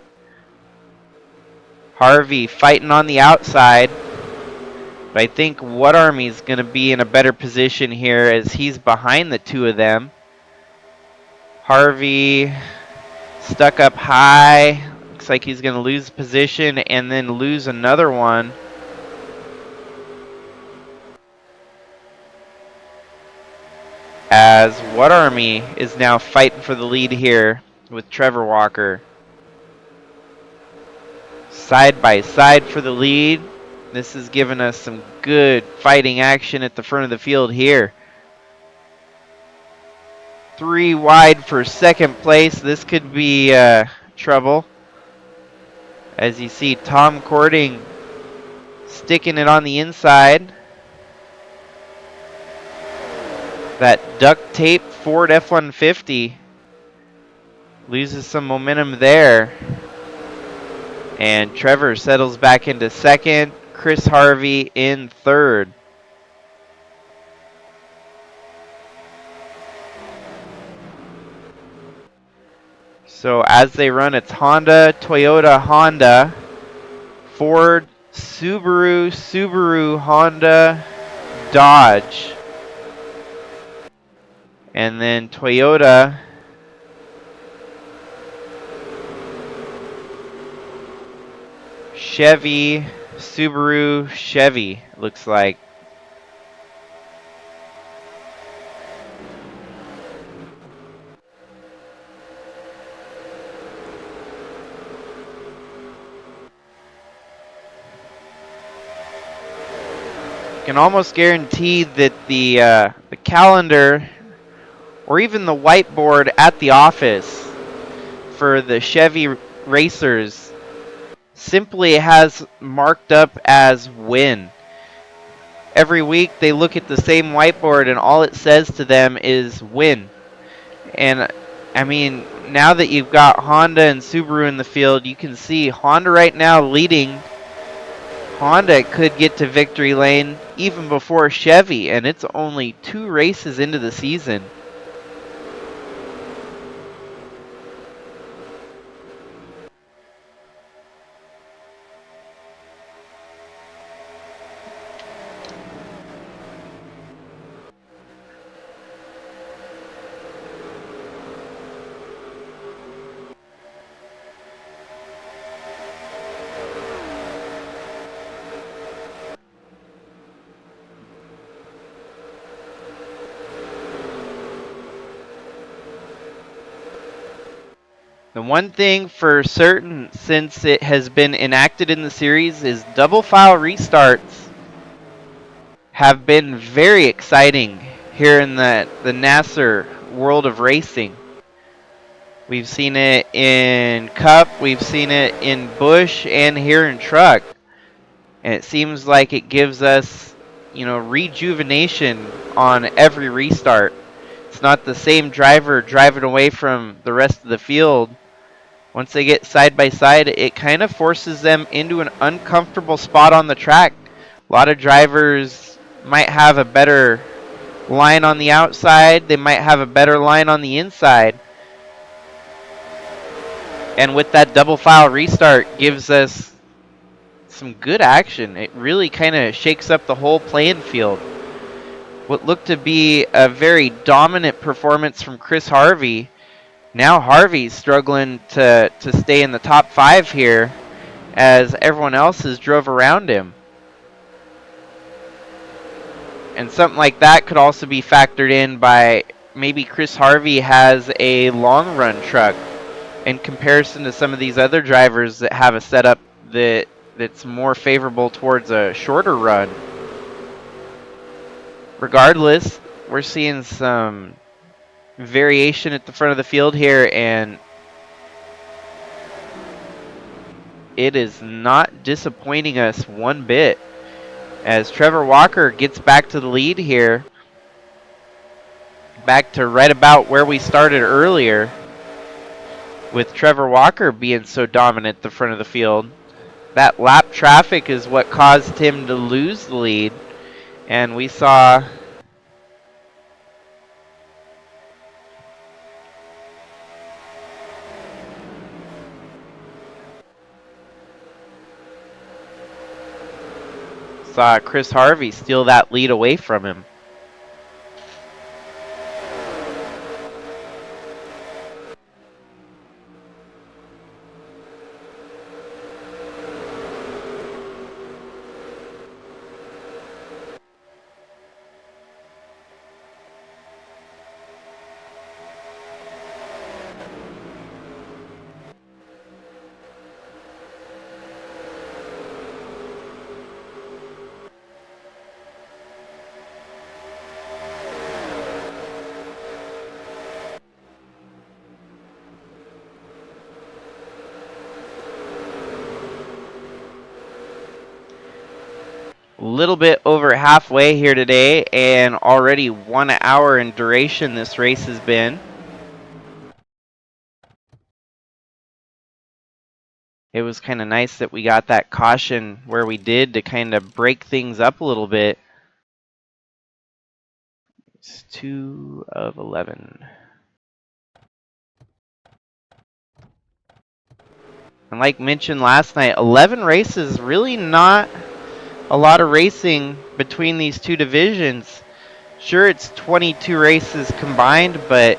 Harvey fighting on the outside. But I think What Army's going to be in a better position here as he's behind the two of them. Harvey stuck up high. Looks like he's going to lose position and then lose another one. As What Army is now fighting for the lead here with Trevor Walker. Side by side for the lead. This has given us some good fighting action at the front of the field here. 3 wide for second place. This could be trouble. As you see, Tom Cording sticking it on the inside. That duct tape Ford F-150 loses some momentum there. And Trevor settles back into second. Chris Harvey in third. So as they run, it's Honda, Toyota, Honda, Ford, Subaru, Subaru, Honda, Dodge. And then Toyota, Chevy, Subaru, Chevy, looks like. Can almost guarantee that the calendar or even the whiteboard at the office for the Chevy racers simply has marked up as win. Every week they look at the same whiteboard and all it says to them is win. And I mean, now that you've got Honda and Subaru in the field, you can see Honda right now leading. Honda could get to victory lane even before Chevy, and it's only 2 races into the season. The one thing for certain since it has been enacted in the series is double file restarts have been very exciting here in the NASCAR world of racing. We've seen it in Cup, we've seen it in Busch, and here in Truck. And it seems like it gives us, rejuvenation on every restart. It's not the same driver driving away from the rest of the field. Once they get side by side, it kind of forces them into an uncomfortable spot on the track. A lot of drivers might have a better line on the outside. They might have a better line on the inside. And with that double file restart, gives us some good action. It really kind of shakes up the whole playing field. What looked to be a very dominant performance from Chris Harvey, now Harvey's struggling to stay in the top 5 here as everyone else has drove around him. And something like that could also be factored in by maybe Chris Harvey has a long run truck in comparison to some of these other drivers that have a setup that's more favorable towards a shorter run. Regardless, we're seeing some variation at the front of the field here, and it is not disappointing us one bit, as Trevor Walker gets back to the lead here. Back to right about where we started earlier, with Trevor Walker being so dominant at the front of the field. That lap traffic is what caused him to lose the lead. And we saw Chris Harvey steal that lead away from him. A little bit over halfway here today, and already 1 hour in duration this race has been. It was kind of nice that we got that caution where we did to kind of break things up a little bit. It's 2 of 11. And like mentioned last night, 11 races, really not a lot of racing between these two divisions. Sure, it's 22 races combined, but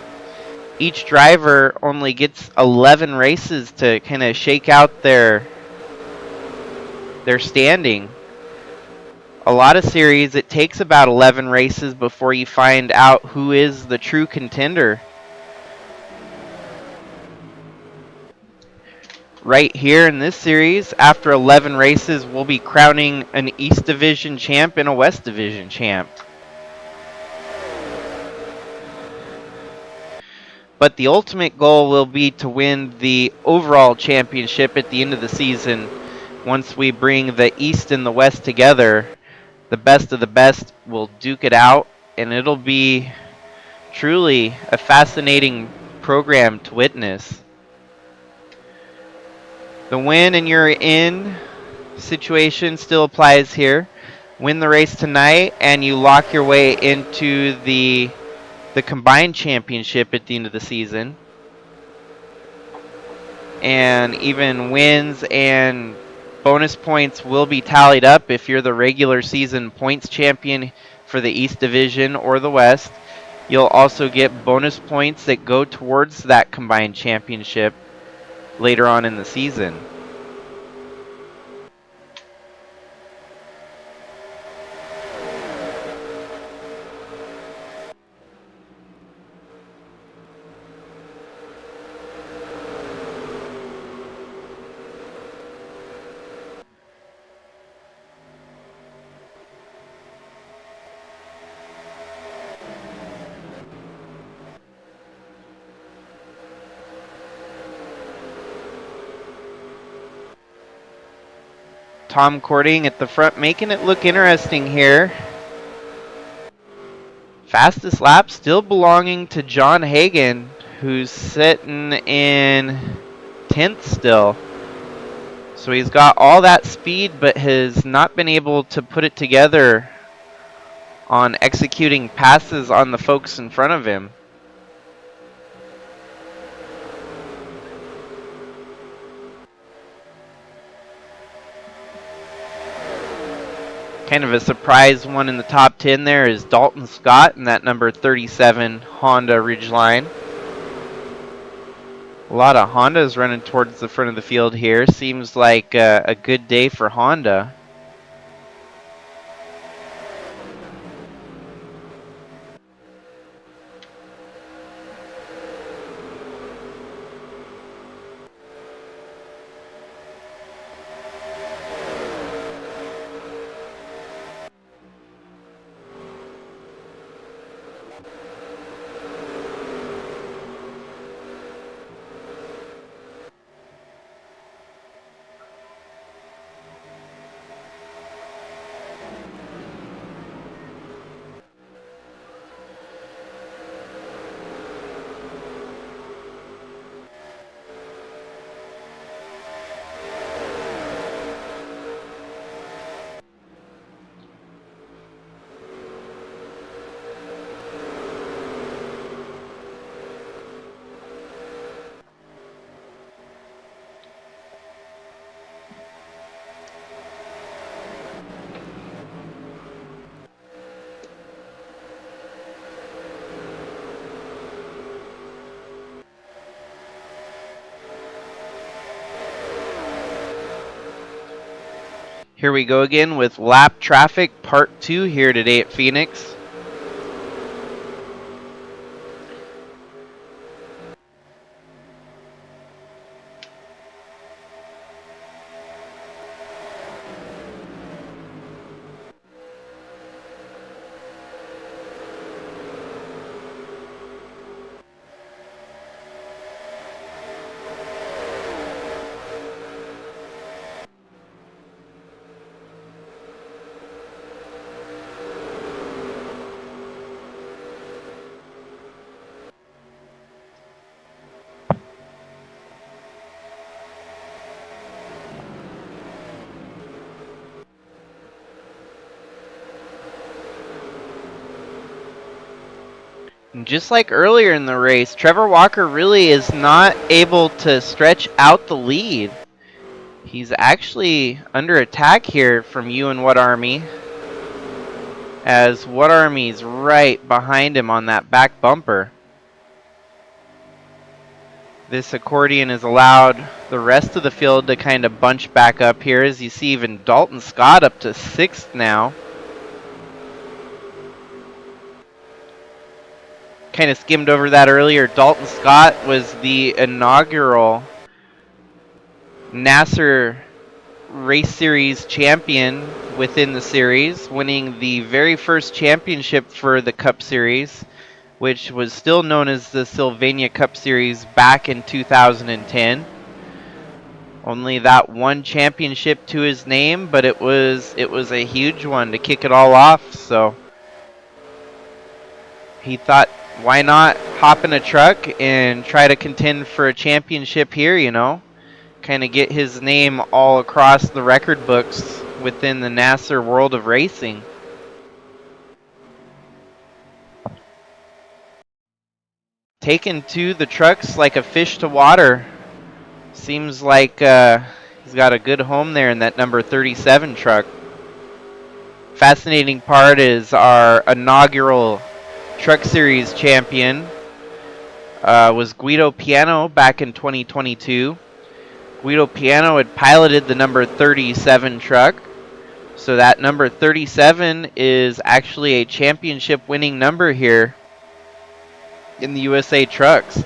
each driver only gets 11 races to kind of shake out their standing. A lot of series, it takes about 11 races before you find out who is the true contender. Right here in this series, after 11 races, we'll be crowning an East Division champ and a West Division champ. But the ultimate goal will be to win the overall championship at the end of the season. Once we bring the East and the West together, the best of the best will duke it out, and it'll be truly a fascinating program to witness. The win and you're in situation still applies here. Win the race tonight and you lock your way into the combined championship at the end of the season. And even wins and bonus points will be tallied up if you're the regular season points champion for the East Division or the West. You'll also get bonus points that go towards that combined championship later on in the season. Tom Cording at the front, making it look interesting here. Fastest lap still belonging to John Hagan, who's sitting in 10th still. So he's got all that speed, but has not been able to put it together on executing passes on the folks in front of him. Kind of a surprise one in the top 10 there is Dalton Scott in that number 37 Honda Ridgeline. A lot of Hondas running towards the front of the field here. Seems like a good day for Honda. Here we go again with lap traffic part 2 here today at Phoenix. And just like earlier in the race, Trevor Walker really is not able to stretch out the lead. He's actually under attack here from you and What Army, as What Army's right behind him on that back bumper. This accordion has allowed the rest of the field to kind of bunch back up here, as you see even Dalton Scott up to 6th now. Kind of skimmed over that earlier. Dalton Scott was the inaugural Nasser Race Series champion within the series, winning the very first championship for the Cup Series, which was still known as the Sylvania Cup Series back in 2010. Only that one championship to his name, but it was a huge one to kick it all off. So he thought, why not hop in a truck and try to contend for a championship here, you know? Kind of get his name all across the record books within the Nasser world of racing. Taken to the trucks like a fish to water. Seems like he's got a good home there in that number 37 truck. Fascinating part is our inaugural Truck Series champion was Guido Piano back in 2022. Guido Piano had piloted the number 37 truck, so that number 37 is actually a championship winning number here in the USA Trucks.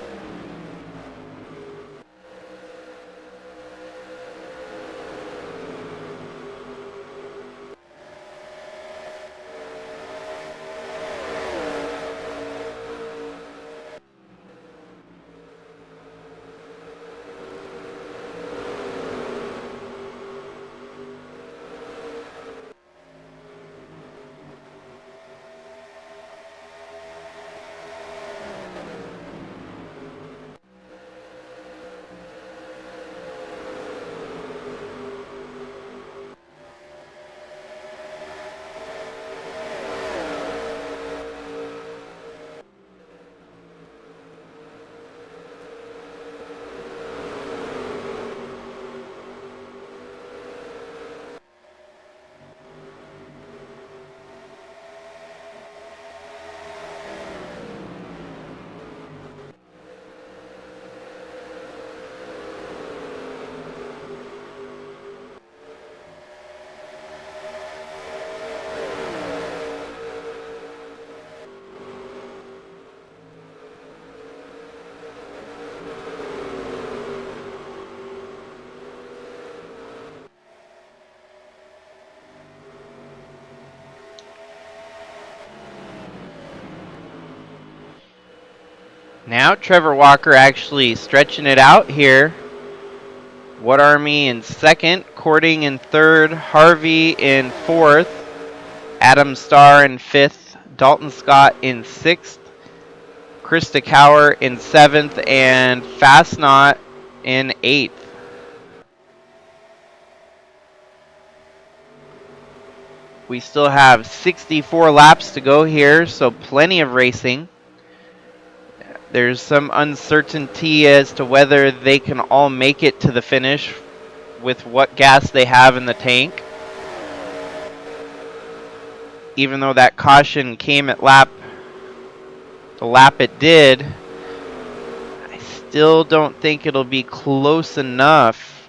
Now Trevor Walker actually stretching it out here. What Army in 2nd, Cording in 3rd, Harvey in 4th, Adam Starr in 5th, Dalton Scott in 6th, Krista Cower in 7th, and Fastnot in 8th. We still have 64 laps to go here, so plenty of racing. There's some uncertainty as to whether they can all make it to the finish with what gas they have in the tank. Even though that caution came at the lap it did, I still don't think it'll be close enough.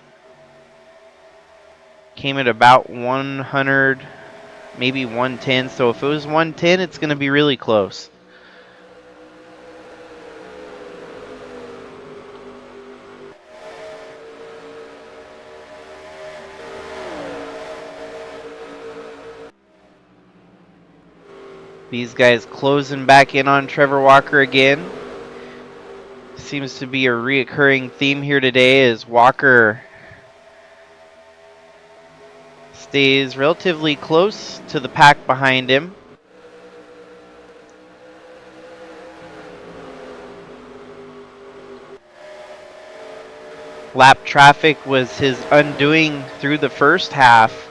came at about 100, maybe 110. So if it was 110, it's going to be really close. These guys closing back in on Trevor Walker again. Seems to be a reoccurring theme here today as Walker stays relatively close to the pack behind him. Lap traffic was his undoing through the first half.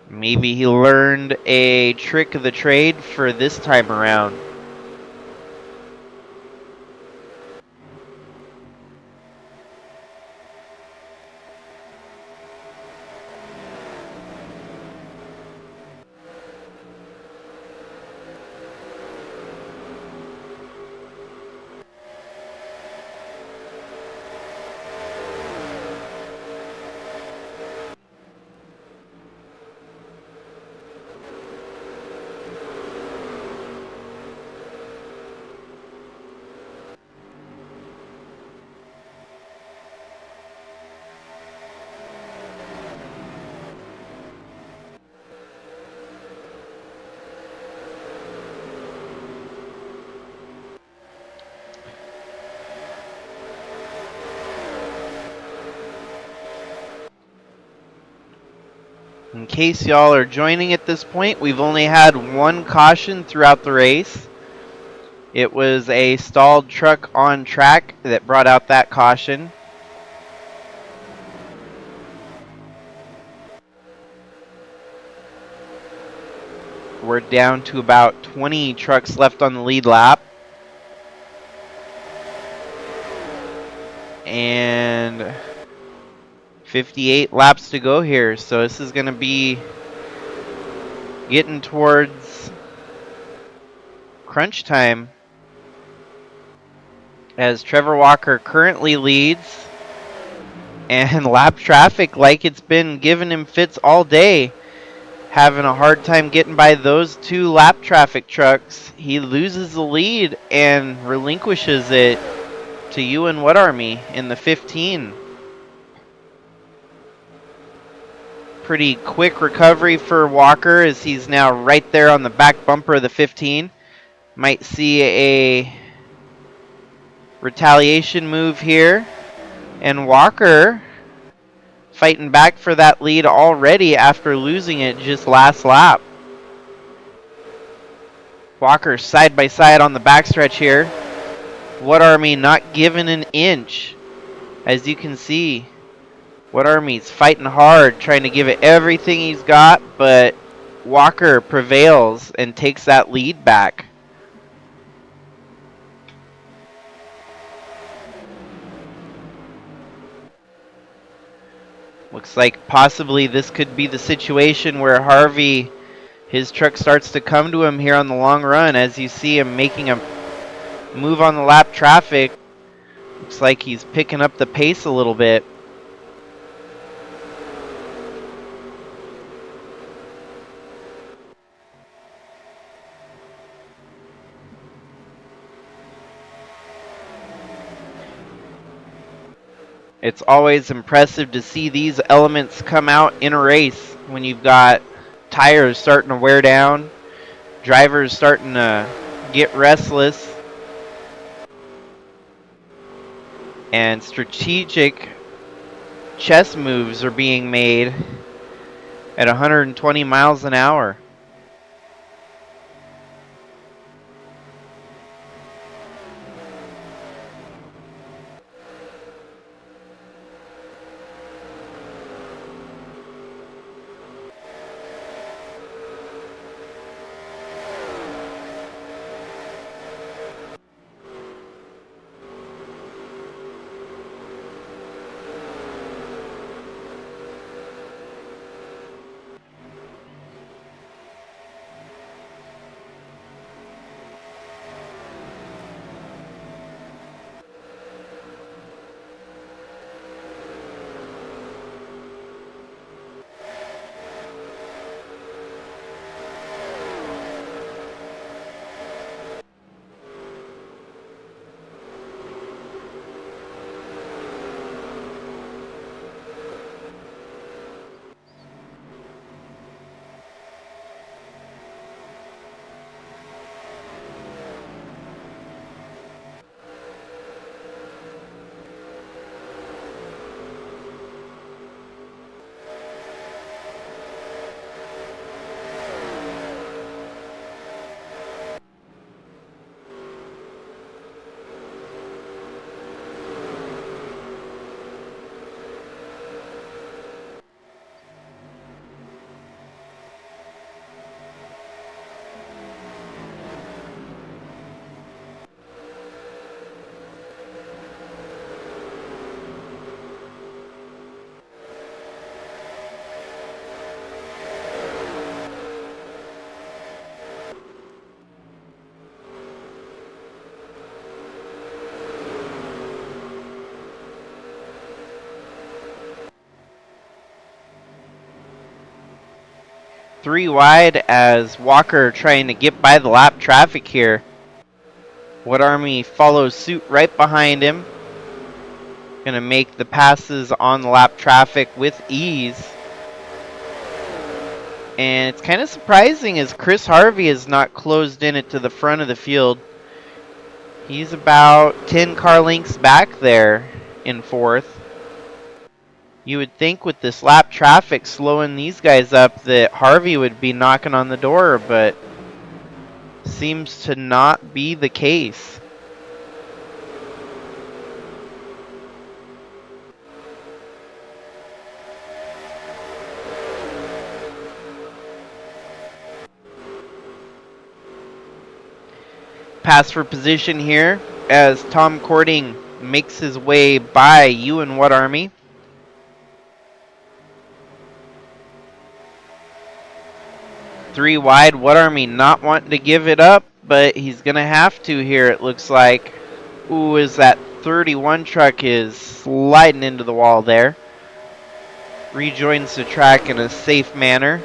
Maybe he learned a trick of the trade for this time around. In case y'all are joining at this point, we've only had one caution throughout the race. It was a stalled truck on track that brought out that caution. We're down to about 20 trucks left on the lead lap. And 58 laps to go here, so this is going to be getting towards crunch time as Trevor Walker currently leads, and lap traffic, like it's been giving him fits all day, having a hard time getting by those two lap traffic trucks. He loses the lead and relinquishes it to Ewan What Army in the 15. Pretty quick recovery for Walker as he's now right there on the back bumper of the 15. Might see a retaliation move here. And Walker fighting back for that lead already after losing it just last lap. Walker side by side on the backstretch here. What Army not giving an inch. As you can see, What Army's fighting hard, trying to give it everything he's got, but Walker prevails and takes that lead back. Looks like possibly this could be the situation where Harvey, his truck starts to come to him here on the long run as you see him making a move on the lap traffic. Looks like he's picking up the pace a little bit. It's always impressive to see these elements come out in a race when you've got tires starting to wear down, drivers starting to get restless, and strategic chess moves are being made at 120 miles an hour. 3 wide as Walker trying to get by the lap traffic here. What Army follows suit right behind him. Gonna make the passes on the lap traffic with ease. And it's kind of surprising as Chris Harvey has not closed in it to the front of the field. He's about 10 car lengths back there in 4th. You would think with this lap traffic slowing these guys up that Harvey would be knocking on the door, but seems to not be the case. Pass for position here as Tom Cording makes his way by you and What Army. Three wide, What Army not wanting to give it up, but he's going to have to here, it looks like. Ooh, as that 31 truck is sliding into the wall there. Rejoins the track in a safe manner.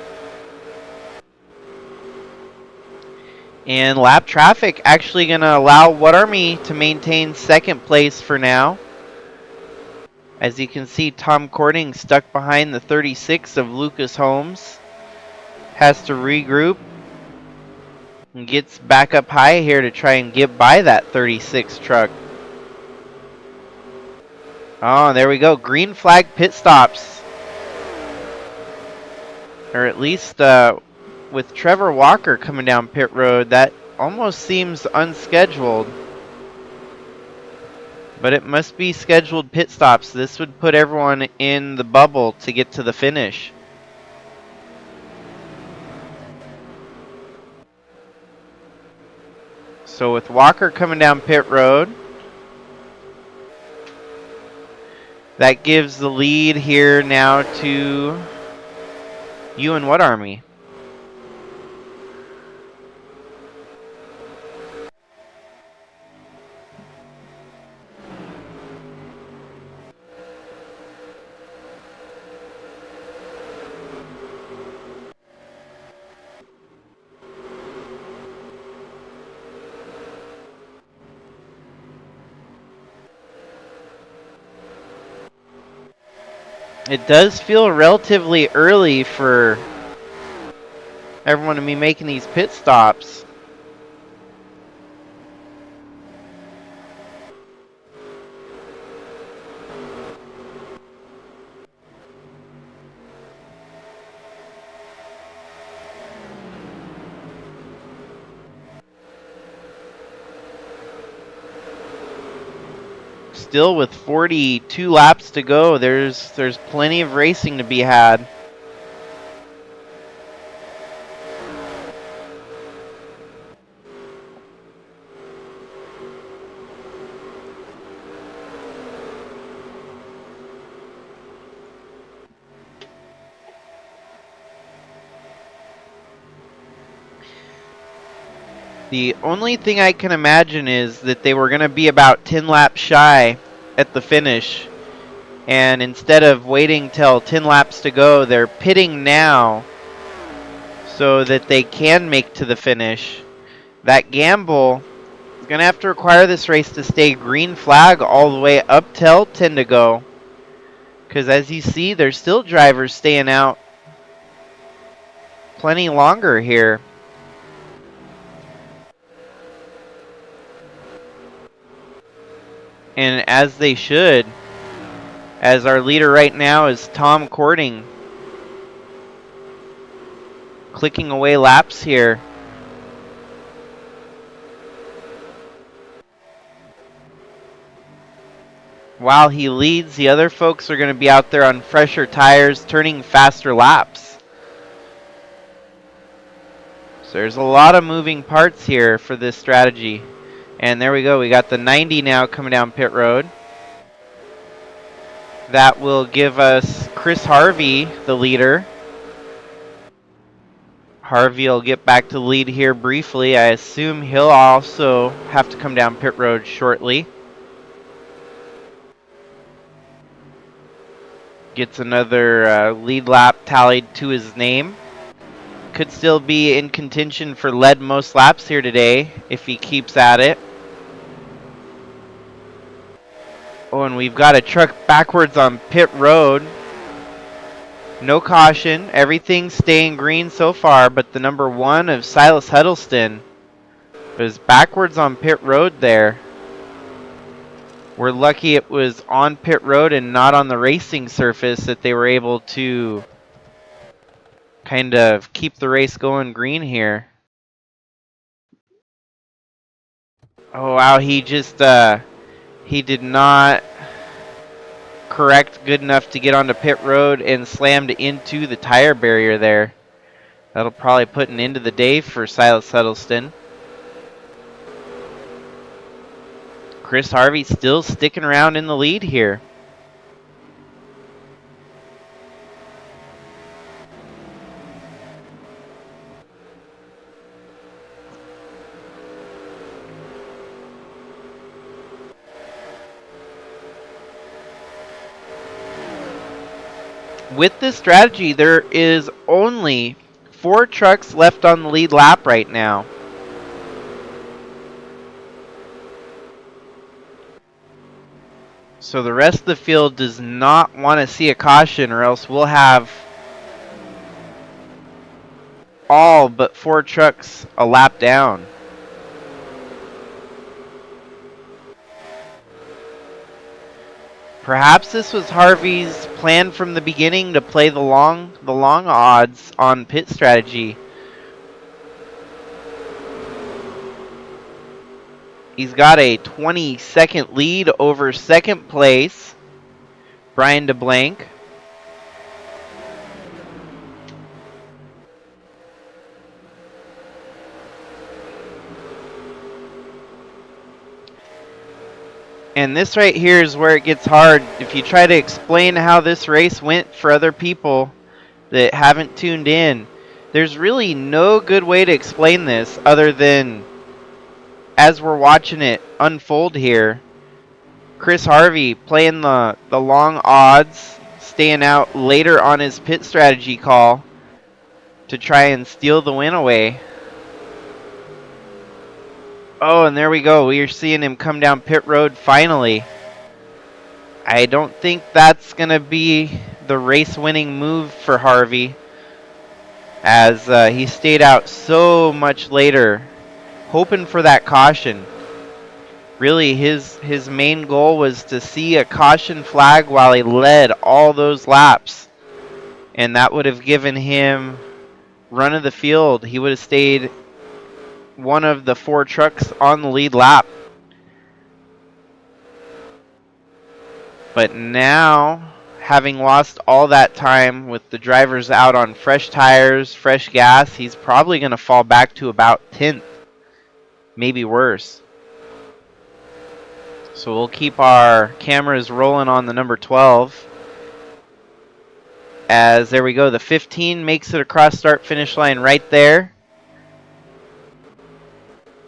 And lap traffic actually going to allow What Army to maintain second place for now. As you can see, Tom Cording stuck behind the 36 of Lucas Holmes. Has to regroup and gets back up high here to try and get by that 36 truck. Oh, there we go. Green flag pit stops. Or at least with Trevor Walker coming down pit road, that almost seems unscheduled. But it must be scheduled pit stops. This would put everyone in the bubble to get to the finish. So with Walker coming down pit road, that gives the lead here now to you and What Army. It does feel relatively early for everyone to be making these pit stops. Still with 42 laps to go, there's plenty of racing to be had. The only thing I can imagine is that they were going to be about 10 laps shy at the finish. And instead of waiting till 10 laps to go, they're pitting now so that they can make to the finish. That gamble is going to have to require this race to stay green flag all the way up till 10 to go. Because as you see, there's still drivers staying out plenty longer here. And as they should, as our leader right now is Tom Cording, clicking away laps here. While he leads, the other folks are going to be out there on fresher tires, turning faster laps. So there's a lot of moving parts here for this strategy. And there we go, we got the 90 now coming down pit road. That will give us Chris Harvey, the leader. Harvey will get back to the lead here briefly. I assume he'll also have to come down pit road shortly. Gets another lead lap tallied to his name. could still be in contention for lead most laps here today if he keeps at it. Oh, and we've got a truck backwards on pit road. No caution. Everything's staying green so far, but the number 1 of Silas Huddleston is backwards on pit road there. We're lucky it was on pit road and not on the racing surface that they were able to kind of keep the race going green here. Oh wow, he just he did not correct good enough to get onto pit road and slammed into the tire barrier there. That'll probably put an end to the day for Silas Huddleston. Chris Harvey still sticking around in the lead here. With this strategy, there is only 4 trucks left on the lead lap right now. So the rest of the field does not want to see a caution, or else we'll have all but 4 trucks a lap down. Perhaps this was Harvey's plan from the beginning to play the long odds on pit strategy. He's got a 20-second lead over second place, Brian DeBlanc. And this right here is where it gets hard. If you try to explain how this race went for other people that haven't tuned in, there's really no good way to explain this other than as we're watching it unfold here. Chris Harvey playing the long odds, staying out later on his pit strategy call to try and steal the win away. Oh, and there we go. We are seeing him come down pit road finally. I don't think that's going to be the race-winning move for Harvey, as he stayed out so much later, hoping for that caution. Really, his main goal was to see a caution flag while he led all those laps, and that would have given him run of the field. He would have stayed one of the 4 trucks on the lead lap. But now, having lost all that time with the drivers out on fresh tires, fresh gas, he's probably going to fall back to about 10th, maybe worse. So we'll keep our cameras rolling on the number 12. As there we go, the 15 makes it across start-finish line right there.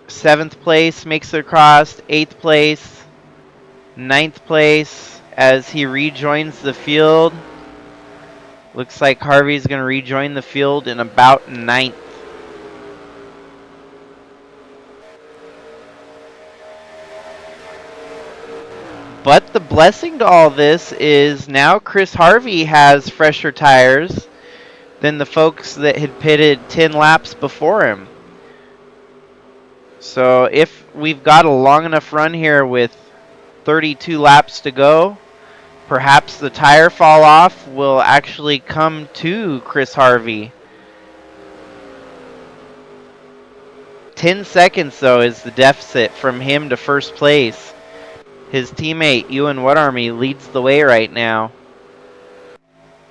7th place makes it across, 8th place, 9th place as he rejoins the field. Looks like Harvey's going to rejoin the field in about 9th. But the blessing to all this is now Chris Harvey has fresher tires than the folks that had pitted 10 laps before him. So if we've got a long enough run here with 32 laps to go, perhaps the tire fall off will actually come to Chris Harvey. 10 seconds, though, is the deficit from him to first place. His teammate, Ewan Woodarmy, leads the way right now.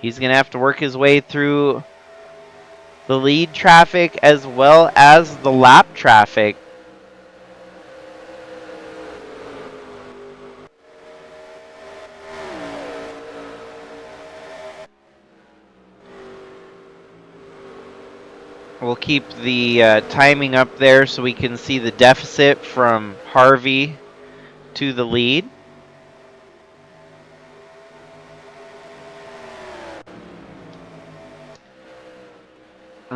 He's going to have to work his way through the lead traffic as well as the lap traffic. We'll keep the timing up there so we can see the deficit from Harvey to the lead.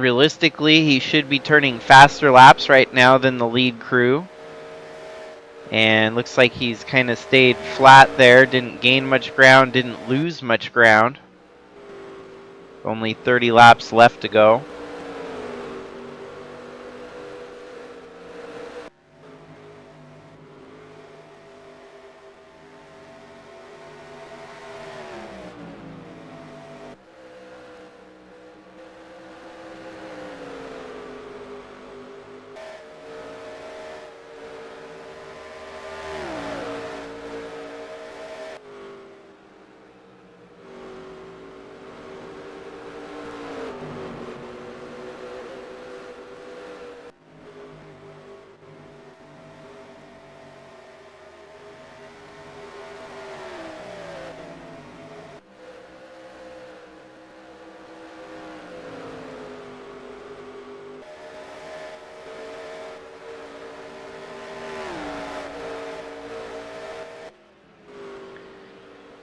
Realistically, he should be turning faster laps right now than the lead crew. And looks like he's kind of stayed flat there, didn't gain much ground, didn't lose much ground. Only 30 laps left to go.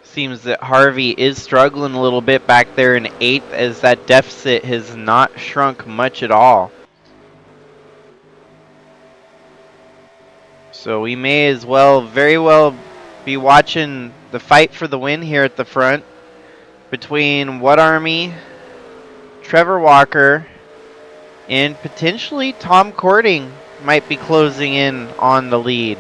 Seems that Harvey is struggling a little bit back there in 8th, as that deficit has not shrunk much at all. So we may as well, very well, be watching the fight for the win here at the front between What Army, Trevor Walker, and potentially Tom Cording might be closing in on the lead.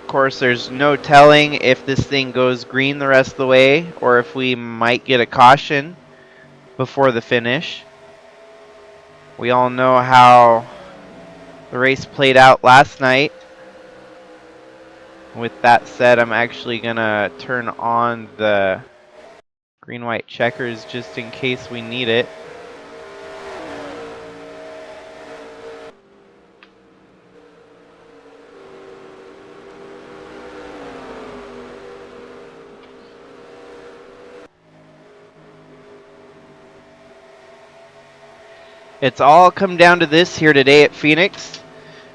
Of course, there's no telling if this thing goes green the rest of the way or if we might get a caution before the finish. We all know how the race played out last night. With that said, I'm actually going to turn on the green-white checkers just in case we need it. It's all come down to this here today at Phoenix,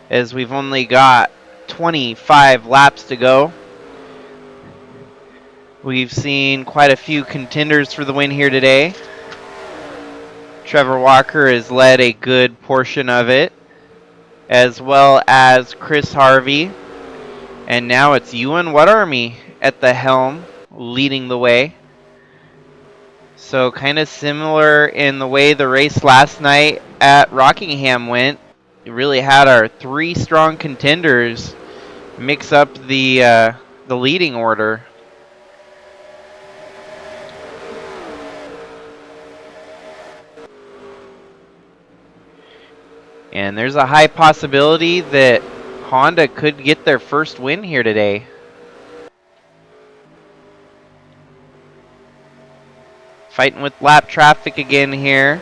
as we've only got 25 laps to go. We've seen quite a few contenders for the win here today. Trevor Walker has led a good portion of it, as well as Chris Harvey. And now it's Ewan What Army at the helm, leading the way. So kind of similar in the way the race last night at Rockingham went. We really had our 3 strong contenders mix up the leading order. And there's a high possibility that Honda could get their first win here today. Fighting with lap traffic again here.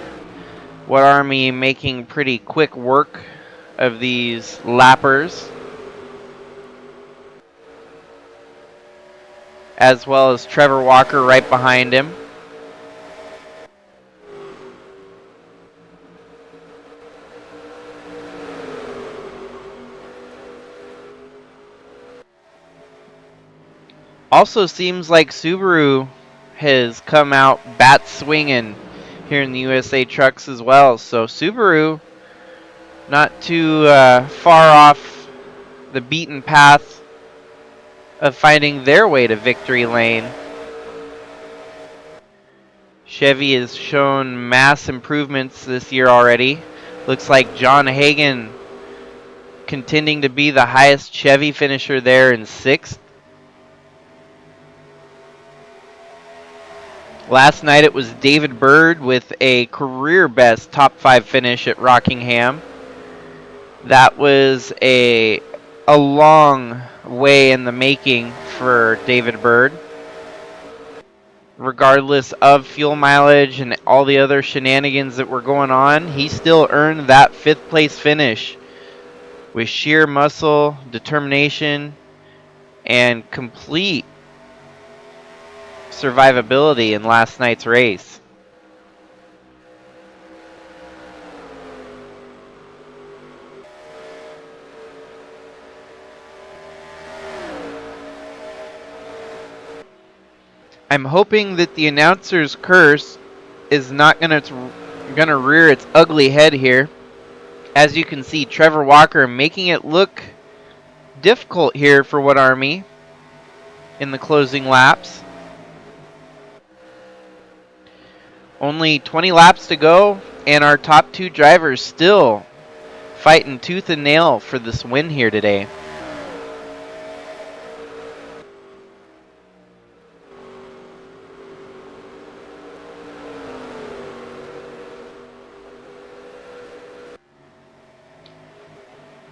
What Army making pretty quick work of these lappers, as well as Trevor Walker right behind him. Also seems like Subaru has come out bat swinging here in the USA Trucks as well. So Subaru not too far off the beaten path of finding their way to victory lane. Chevy has shown mass improvements this year already. Looks like John Hagan contending to be the highest Chevy finisher there in 6th. Last night it was David Bird with a career best top 5 finish at Rockingham. That was a long way in the making for David Bird. Regardless of fuel mileage and all the other shenanigans that were going on, he still earned that 5th place finish with sheer muscle, determination, and complete survivability in last night's race. I'm hoping that the announcer's curse is not gonna rear its ugly head here. As you can see, Trevor Walker making it look difficult here for What Army in the closing laps. Only 20 laps to go, and our top two drivers still fighting tooth and nail for this win here today.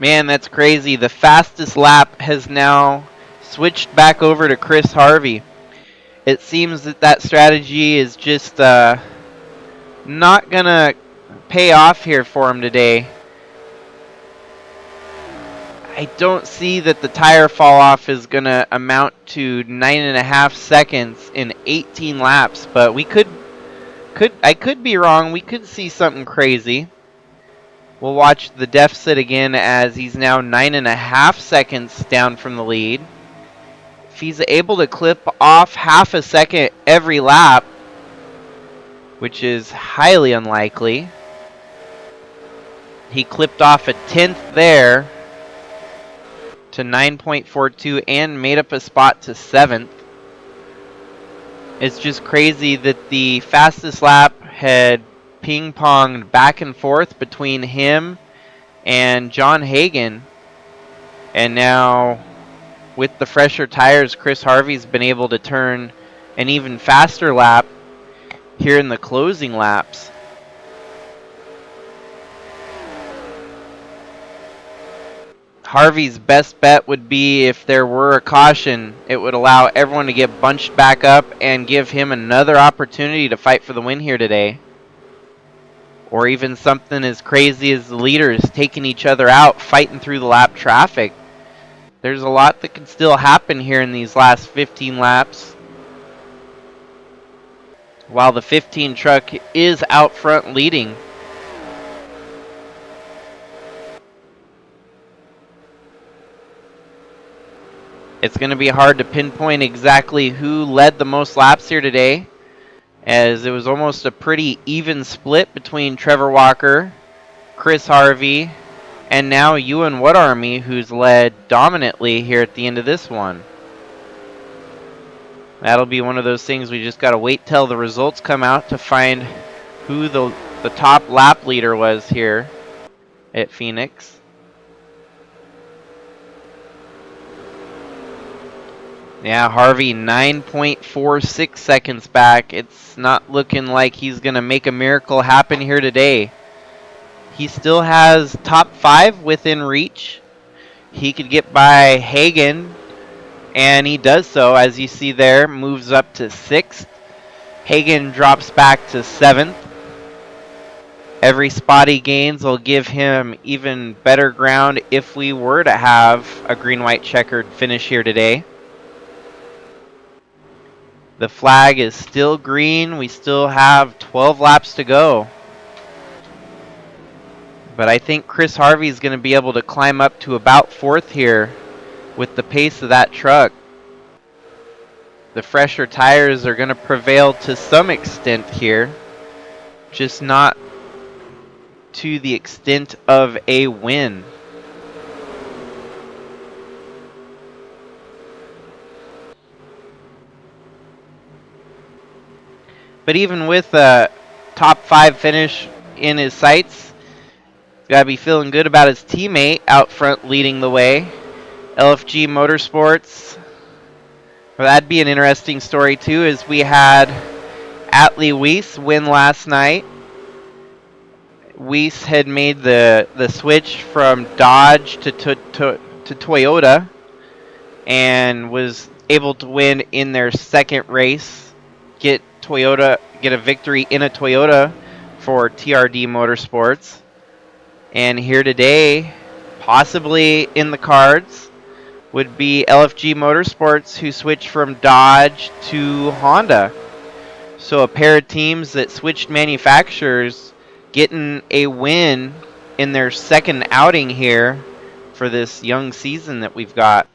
Man, that's crazy. The fastest lap has now switched back over to Chris Harvey. It seems that strategy is just not going to pay off here for him today. I don't see that the tire fall off is going to amount to 9.5 seconds in 18 laps, but I could be wrong. We could see something crazy. We'll watch the deficit again as he's now 9.5 seconds down from the lead. If he's able to clip off half a second every lap, which is highly unlikely, he clipped off a 10th there to 9.42 and made up a spot to 7th. It's just crazy that the fastest lap had ping-ponged back and forth between him and John Hagan. And now, with the fresher tires, Chris Harvey's been able to turn an even faster lap here in the closing laps. Harvey's best bet would be if there were a caution. It would allow everyone to get bunched back up and give him another opportunity to fight for the win here today. Or even something as crazy as the leaders taking each other out, fighting through the lap traffic. There's a lot that can still happen here in these last 15 laps. While the 15 truck is out front leading. It's going to be hard to pinpoint exactly who led the most laps here today, as it was almost a pretty even split between Trevor Walker, Chris Harvey, and now Ewan What Army, who's led dominantly here at the end of this one. That'll be one of those things we just got to wait till the results come out to find who the top lap leader was here at Phoenix. Yeah, Harvey 9.46 seconds back. It's not looking like he's going to make a miracle happen here today. He still has top 5 within reach. He could get by Hagan, and he does so, as you see there, moves up to 6th. Hagan drops back to 7th. Every spot he gains will give him even better ground if we were to have a green-white checkered finish here today. The flag is still green. We still have 12 laps to go. But I think Chris Harvey is going to be able to climb up to about 4th here with the pace of that truck. The fresher tires are going to prevail to some extent here, just not to the extent of a win. But even with a top 5 finish in his sights, he's got to be feeling good about his teammate out front leading the way. LFG Motorsports. Well, that'd be an interesting story too, as we had Atlee Weiss win last night. Weiss had made the switch from Dodge to Toyota and was able to win in their second race, get a victory in a Toyota for TRD Motorsports. And here today, possibly in the cards, would be LFG Motorsports, who switched from Dodge to Honda. So a pair of teams that switched manufacturers getting a win in their second outing here for this young season that we've got.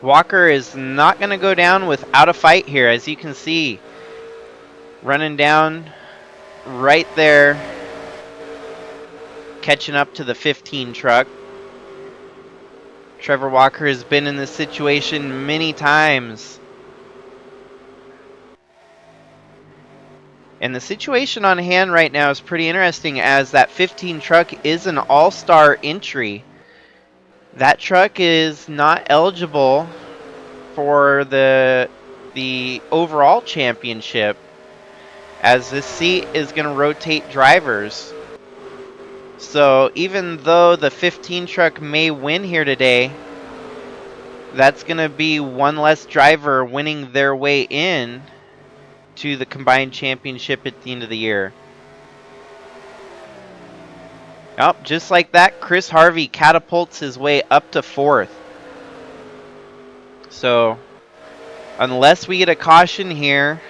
Walker is not going to go down without a fight here, as you can see. Running down right there, catching up to the 15 truck. Trevor Walker has been in this situation many times. And the situation on hand right now is pretty interesting, as that 15 truck is an all-star entry. That truck is not eligible for the overall championship, as this seat is going to rotate drivers. So even though the 15 truck may win here today, that's going to be one less driver winning their way in to the combined championship at the end of the year. Oh, just like that, Chris Harvey catapults his way up to 4th. So unless we get a caution here,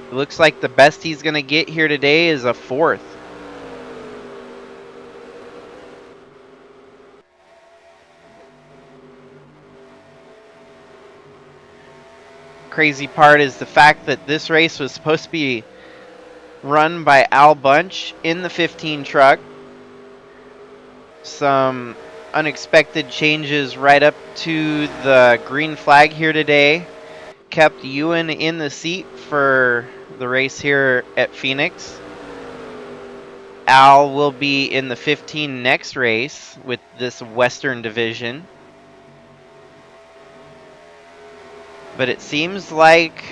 it looks like the best he's going to get here today is a 4th. Crazy part is the fact that this race was supposed to be run by Al Bunch in the 15 truck. Some unexpected changes right up to the green flag here today kept Ewan in the seat for the race here at Phoenix. Al will be in the 15 next race with this Western division. But it seems like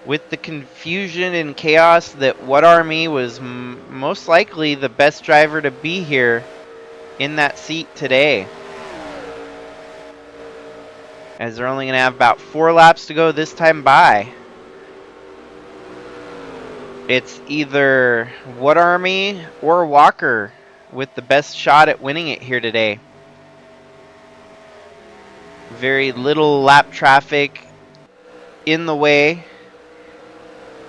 with the confusion and chaos that What Army was most likely the best driver to be here in that seat today, as they're only going to have about 4 laps to go this time by. It's either What Army or Walker with the best shot at winning it here today. Very little lap traffic in the way.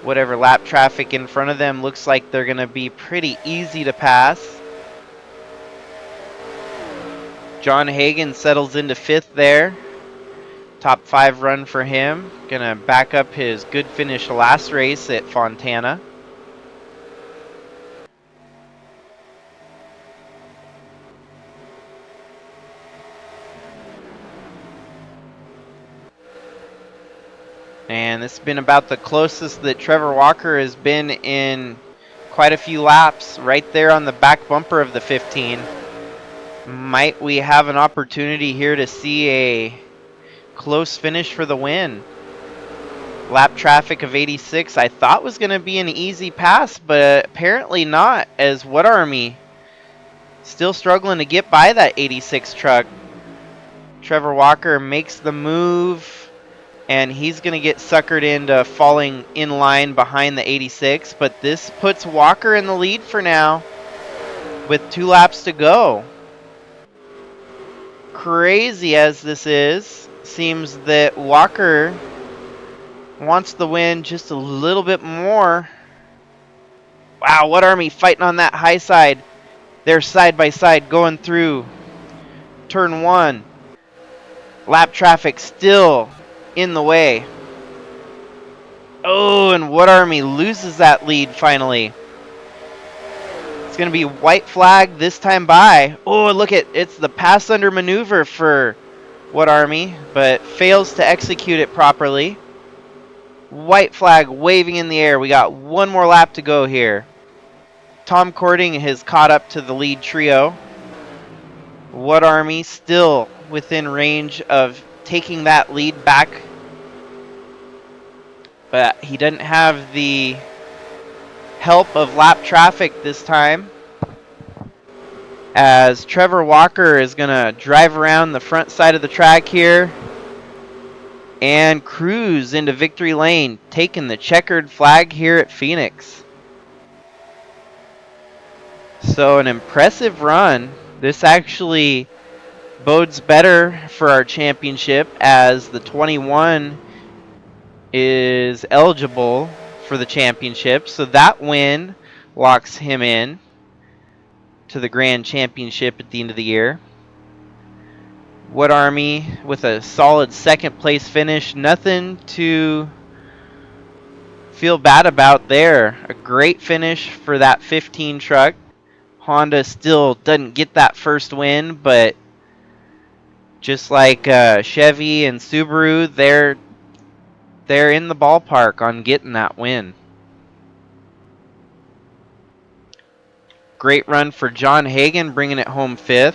Whatever lap traffic in front of them looks like they're going to be pretty easy to pass. John Hagan settles into 5th there. Top 5 run for him. Going to back up his good finish last race at Fontana. And this has been about the closest that Trevor Walker has been in quite a few laps, right there on the back bumper of the 15. Might we have an opportunity here to see a close finish for the win? Lap traffic of 86 I thought was going to be an easy pass, but apparently not, as What Army still struggling to get by that 86 truck. Trevor Walker makes the move, and he's going to get suckered into falling in line behind the 86. But this puts Walker in the lead for now with 2 laps to go. Crazy as this is, seems that Walker wants the win just a little bit more. Wow, What Army fighting on that high side. They're side by side going through turn 1. Lap traffic still in the way. Oh, and What Army loses that lead finally. It's going to be white flag this time by. Oh, look at it's the pass under maneuver for What Army, but fails to execute it properly. White flag waving in the air. We got 1 more lap to go here. Tom Cording has caught up to the lead trio. What Army still within range of taking that lead back, but he doesn't have the help of lap traffic this time, as Trevor Walker is going to drive around the front side of the track here and cruise into victory lane, taking the checkered flag here at Phoenix. So an impressive run. This actually bodes better for our championship, as the 21 is eligible for the championship. So that win locks him in. to the Grand Championship at the end of the year. Wood Army with a solid second place finish. Nothing to feel bad about there. A great finish for that 15 truck. Honda still doesn't get that first win, but just like Chevy and Subaru, they're in the ballpark on getting that win. Great run for John Hagan, bringing it home 5th.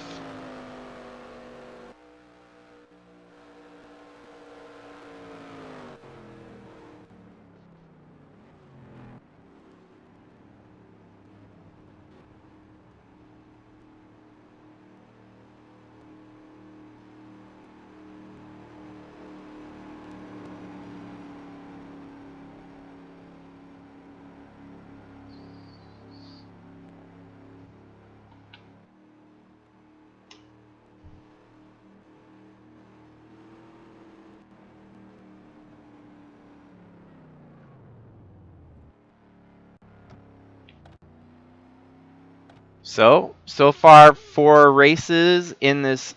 So far 4 races in this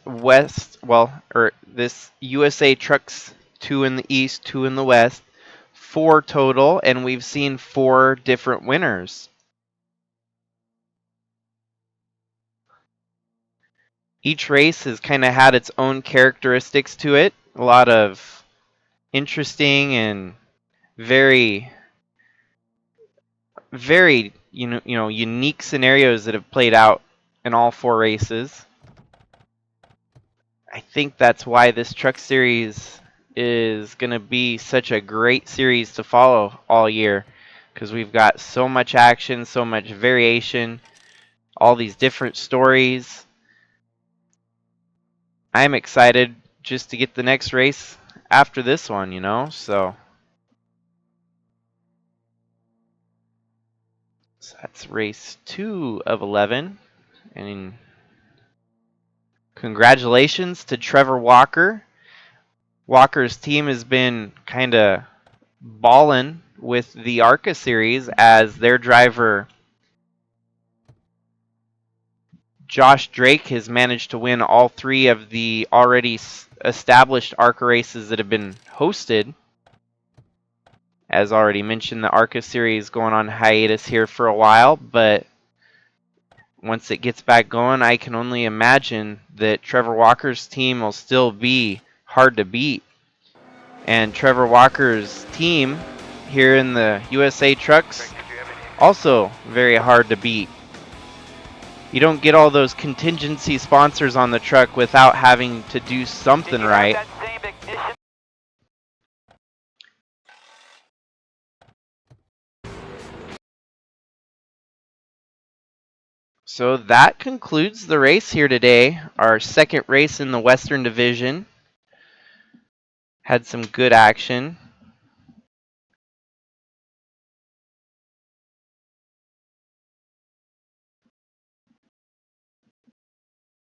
this USA Trucks, 2 in the East, 2 in the West, 4 total, and we've seen 4 different winners. Each race has kind of had its own characteristics to it. A lot of interesting and very unique scenarios that have played out in all 4 races. I think that's why this truck series is going to be such a great series to follow all year, because we've got so much action, so much variation, all these different stories. I'm excited just to get the next race after this one, so that's race 2 of 11. And congratulations to Trevor Walker. Walker's team has been kind of balling with the ARCA series as their driver Josh Drake has managed to win all 3 of the already established ARCA races that have been hosted. As already mentioned, the ARCA series going on hiatus here for a while, but once it gets back going, I can only imagine that Trevor Walker's team will still be hard to beat. And Trevor Walker's team here in the USA Trucks, also very hard to beat. You don't get all those contingency sponsors on the truck without having to do something right. So that concludes the race here today. Our second race in the Western Division. Had some good action.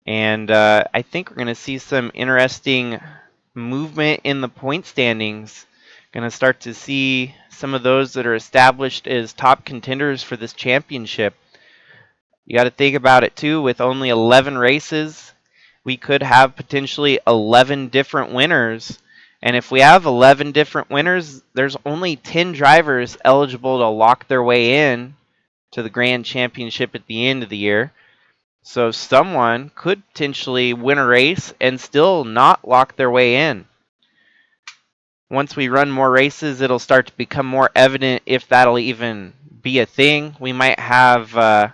And I think we're going to see some interesting movement in the point standings. Going to start to see some of those that are established as top contenders for this championship. You got to think about it too, with only 11 races, we could have potentially 11 different winners. And if we have 11 different winners, there's only 10 drivers eligible to lock their way in to the Grand Championship at the end of the year. So someone could potentially win a race and still not lock their way in. Once we run more races, it'll start to become more evident if that'll even be a thing. We might have,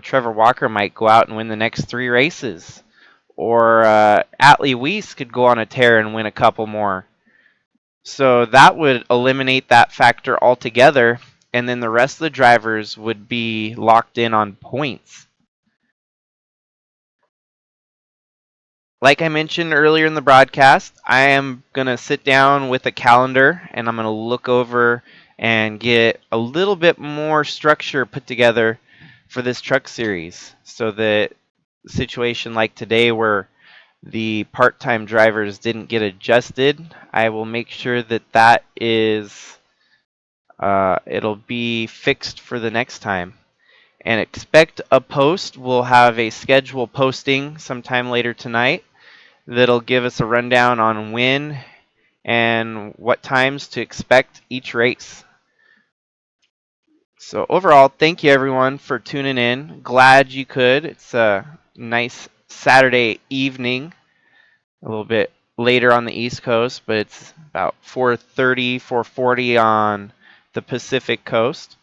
Trevor Walker might go out and win the next 3 races. Or Atlee Weiss could go on a tear and win a couple more. So that would eliminate that factor altogether, and then the rest of the drivers would be locked in on points. Like I mentioned earlier in the broadcast, I am going to sit down with a calendar and I'm going to look over and get a little bit more structure put together for this truck series, so that a situation like today where the part-time drivers didn't get adjusted, I will make sure that is it'll be fixed for the next time. And expect a post. We'll have a schedule posting sometime later tonight that'll give us a rundown on when and what times to expect each race. So overall, thank you everyone for tuning in. Glad you could. It's a nice Saturday evening, a little bit later on the East Coast, but it's about 4:30, 4:40 on the Pacific Coast.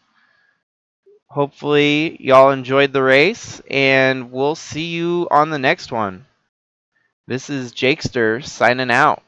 Hopefully y'all enjoyed the race, and we'll see you on the next one. This is Jakester signing out.